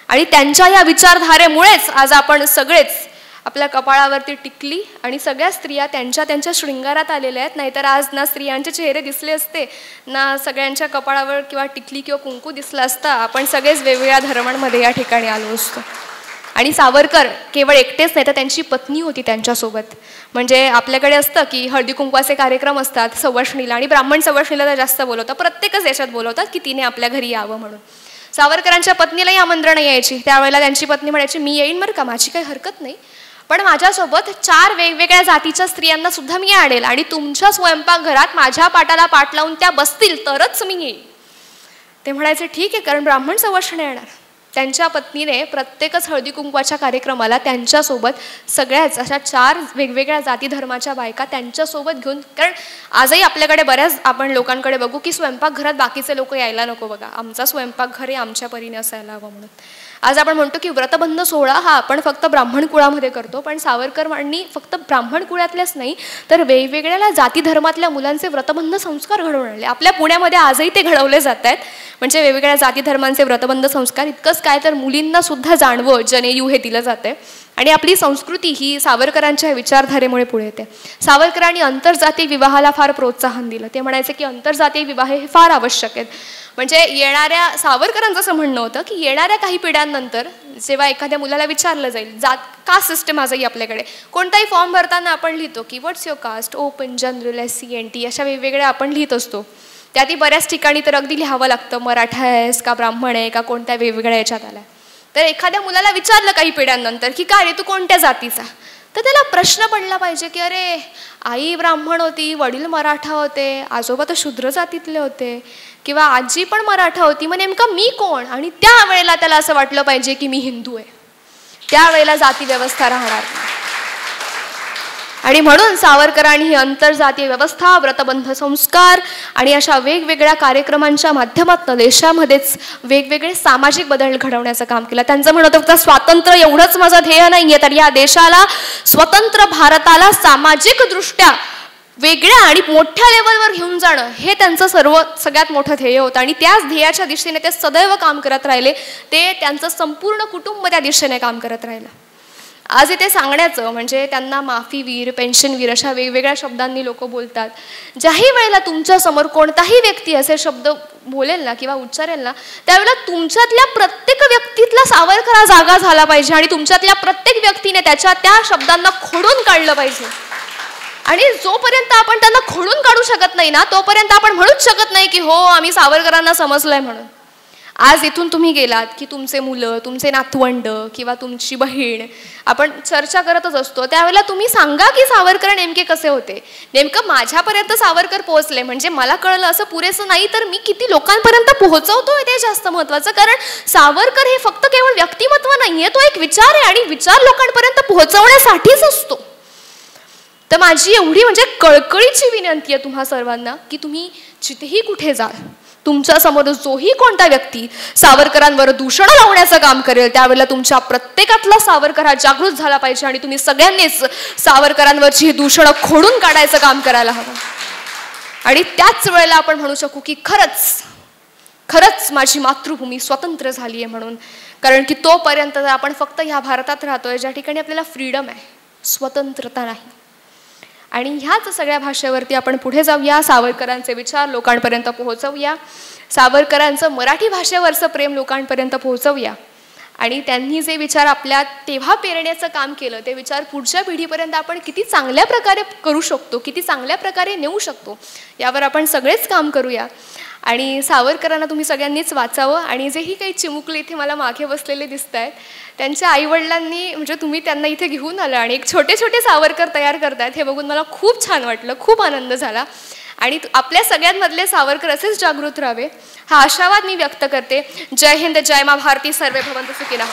आणि त्यांच्या या विचारधारेमुळेच आज आपण सगळेच आपल्या कपाळावरती टिकली आणि सगळ्या स्त्रिया त्यांच्या शृंगारात आलेल्या आहेत. नाहीतर आज ना स्त्रियांचे चेहरे दिसले असते, ना सगळ्यांच्या कपाळावर किंवा टिकली किंवा कुंकू दिसला असता. आपण सगळेच वेगवेगळ्या धर्मांमध्ये या ठिकाणी आलो असतो. आणि सावरकर केवळ एकटेच नाही तर त्यांची पत्नी होती त्यांच्यासोबत. म्हणजे आपल्याकडे असतं की हळदी कुंकवाचे कार्यक्रम असतात सवाष्णीला, आणि ब्राह्मण सवाष्णीला तर जास्त बोलवतात, प्रत्येकच देशात बोलवतात की तिने आपल्या घरी यावं म्हणून. सावरकरांच्या पत्नीलाही आमंत्रण यायची. त्यावेळेला त्यांची पत्नी म्हणायची, मी येईन बरं का, माझी काही हरकत नाही, पण माझ्यासोबत 4 वेगवेगळ्या जातीच्या स्त्रियांना सुद्धा मी आणेल आणि तुमच्या स्वयंपाकघरात माझ्या पाटाला पाट लावून त्या बसतील तरच मी येईल. ते म्हणायचे ठीक आहे, कारण ब्राह्मण सवष्ण येणार. त्यांच्या पत्नीने प्रत्येकच हळदी कुंकवाच्या कार्यक्रमाला त्यांच्यासोबत सगळ्याच अशा 4 वेगवेगळ्या जाती धर्माच्या बायका त्यांच्यासोबत घेऊन, कारण आजही आपल्याकडे बऱ्याच आपण लोकांकडे बघू की स्वयंपाकघरात बाकीचे लोक यायला नको, बघा आमचा स्वयंपाकघर हे आमच्या परीने असायला हवं म्हणून. आज आपण म्हणतो की व्रतबंध सोहळा हा आपण फक्त ब्राह्मण कुळामध्ये करतो, पण सावरकरांनी फक्त ब्राह्मण कुळातल्याच नाही तर वेगवेगळ्या जाती धर्मातल्या मुलांचे व्रतबंध संस्कार घडवून आणले. आपल्या पुण्यामध्ये आजही ते घडवले जात आहेत. म्हणजे वेगवेगळ्या जाती धर्मांचे व्रतबंध संस्कार, इतकंच काय तर मुलींना सुद्धा जाणवं जनेयू हे दिलं जाते. आणि आपली संस्कृती ही सावरकरांच्या विचारधारेमुळे पुढे येते. सावरकरांनी आंतरजातीय विवाहाला फार प्रोत्साहन दिलं. ते म्हणायचे की आंतरजातीय विवाह हे फार आवश्यक आहेत. म्हणजे येणाऱ्या, सावरकरांचं असं म्हणणं होतं की येणाऱ्या काही पिढ्यांनंतर जेव्हा एखाद्या मुलाला विचारलं जाईल, जात कास्ट सिस्टम आजही आपल्याकडे, कोणताही फॉर्म भरताना आपण लिहितो की what's your caste, open, general, SC/NT अशा वेगवेगळ्या आपण लिहित असतो. त्यातही बऱ्याच ठिकाणी तर अगदी लिहावं लागतं, मराठा आहेस का, ब्राह्मण आहे का, कोणत्या वेगवेगळ्या याच्यात आला. तर एखाद्या मुलाला विचारलं काही पिढ्यांनंतर की काय रे तू कोणत्या जातीचा, तर त्याला प्रश्न पडला पाहिजे की अरे आई ब्राह्मण होती, वडील मराठा होते, आजोबा तर शूद्र जातीतले होते, किंवा आजी पण मराठा होती, मग नेमकं मी कोण. आणि त्यावेळेला त्याला असं वाटलं पाहिजे की मी हिंदू आहे. त्यावेळेला जाती व्यवस्था राहणार नाही. आणि म्हणून सावरकरांनी ही आंतरजातीय व्यवस्था, व्रतबंध संस्कार आणि अशा वेगवेगळ्या कार्यक्रमांच्या माध्यमातून देशामध्येच वेगवेगळे सामाजिक बदल घडवण्याचं काम केलं. त्यांचं म्हणत होतं स्वातंत्र्य एवढंच माझं ध्येय नाहीये, तर या देशाला, स्वतंत्र भारताला सामाजिक दृष्ट्या वेगळ्या आणि मोठ्या लेवलवर घेऊन जाणं हे त्यांचं सगळ्यात मोठं ध्येय होतं. आणि त्याच ध्येयाच्या दिशेने ते सदैव काम करत राहिले. ते त्यांचं संपूर्ण कुटुंब त्या दिशेने काम करत राहिलं. आज इथे सांगण्याचं म्हणजे त्यांना माफीवीर, पेन्शनवीर अशा वेगवेगळ्या शब्दांनी लोक बोलतात. ज्याही वेळेला तुमच्यासमोर कोणताही व्यक्ती असे शब्द बोलेल ना किंवा उच्चारेल ना, त्यावेळेला तुमच्यातल्या प्रत्येक व्यक्तीतला सावरकर हा जागा झाला पाहिजे आणि तुमच्यातल्या प्रत्येक व्यक्तीने त्याच्या त्या शब्दांना खोडून काढलं पाहिजे. आणि जोपर्यंत आपण त्यांना खोडून काढू शकत नाही ना, तोपर्यंत आपण म्हणूच शकत नाही की हो आम्ही सावरकरांना समजलंय म्हणून. आज इथून तुम्ही गेलात की तुमचे मुलं, तुमचे नातवंड किंवा तुमची बहीण, आपण चर्चा करतच असतो, त्यावेळेला तुम्ही सांगा की सावरकर नेमके कसे होते. नेमकं माझ्यापर्यंत सावरकर पोहोचले म्हणजे मला कळलं असं पुरेसं नाही, तर मी किती लोकांपर्यंत पोहोचवतोय ते जास्त महत्वाचं. कारण सावरकर हे फक्त केवळ व्यक्तिमत्व नाहीये, तो एक विचार आहे आणि विचार लोकांपर्यंत पोहोचवण्यासाठीच असतो. तर माझी एवढी म्हणजे कळकळीची विनंती आहे तुम्हा सर्वांना की तुम्ही जिथेही कुठे जाल, तुमच्या समोर जोही कोणता व्यक्ती सावरकरांवर दूषण लावण्याचं काम करेल, त्यावेळेला तुमच्या प्रत्येकातला सावरकर हा जागृत झाला पाहिजे आणि तुम्ही सगळ्यांनीच सावरकरांवरची ही दूषणं खोडून काढायचं काम करायला हवं. आणि त्याच वेळेला आपण म्हणू शकू की खरंच माझी मातृभूमी स्वतंत्र झाली आहे म्हणून. कारण की तोपर्यंत आपण फक्त ह्या भारतात राहतोय ज्या ठिकाणी आपल्याला फ्रीडम आहे, स्वतंत्रता नाही. आणि ह्याच सगळ्या भाषेवरती आपण पुढे जाऊया, सावरकरांचे विचार लोकांपर्यंत पोहोचवूया, सावरकरांचं मराठी भाषेवरचं प्रेम लोकांपर्यंत पोहोचवूया. आणि त्यांनी जे विचार आपल्या तेव्हा पेरण्याचं काम केलं, ते विचार पुढच्या पिढीपर्यंत आपण किती चांगल्या प्रकारे करू शकतो, किती चांगल्या प्रकारे नेऊ शकतो, यावर आपण सगळेच काम करूया. आणि सावरकरांना तुम्ही सगळ्यांनीच वाचावं. आणि जेही काही चिमुकले इथे मला मागे बसलेले दिसत आहेत, त्यांच्या आईवडिलांनी म्हणजे तुम्ही त्यांना इथे घेऊन आलं आणि एक छोटे छोटे सावरकर तयार करतायत, हे बघून मला खूप छान वाटलं, खूप आनंद झाला. आणि आपल्या सगळ्यांमधले सावरकर असेच जागृत राहावे हा आशावाद मी व्यक्त करते. जय हिंद, जय मा भारती, सर्वे भवन्तु सुखिनः.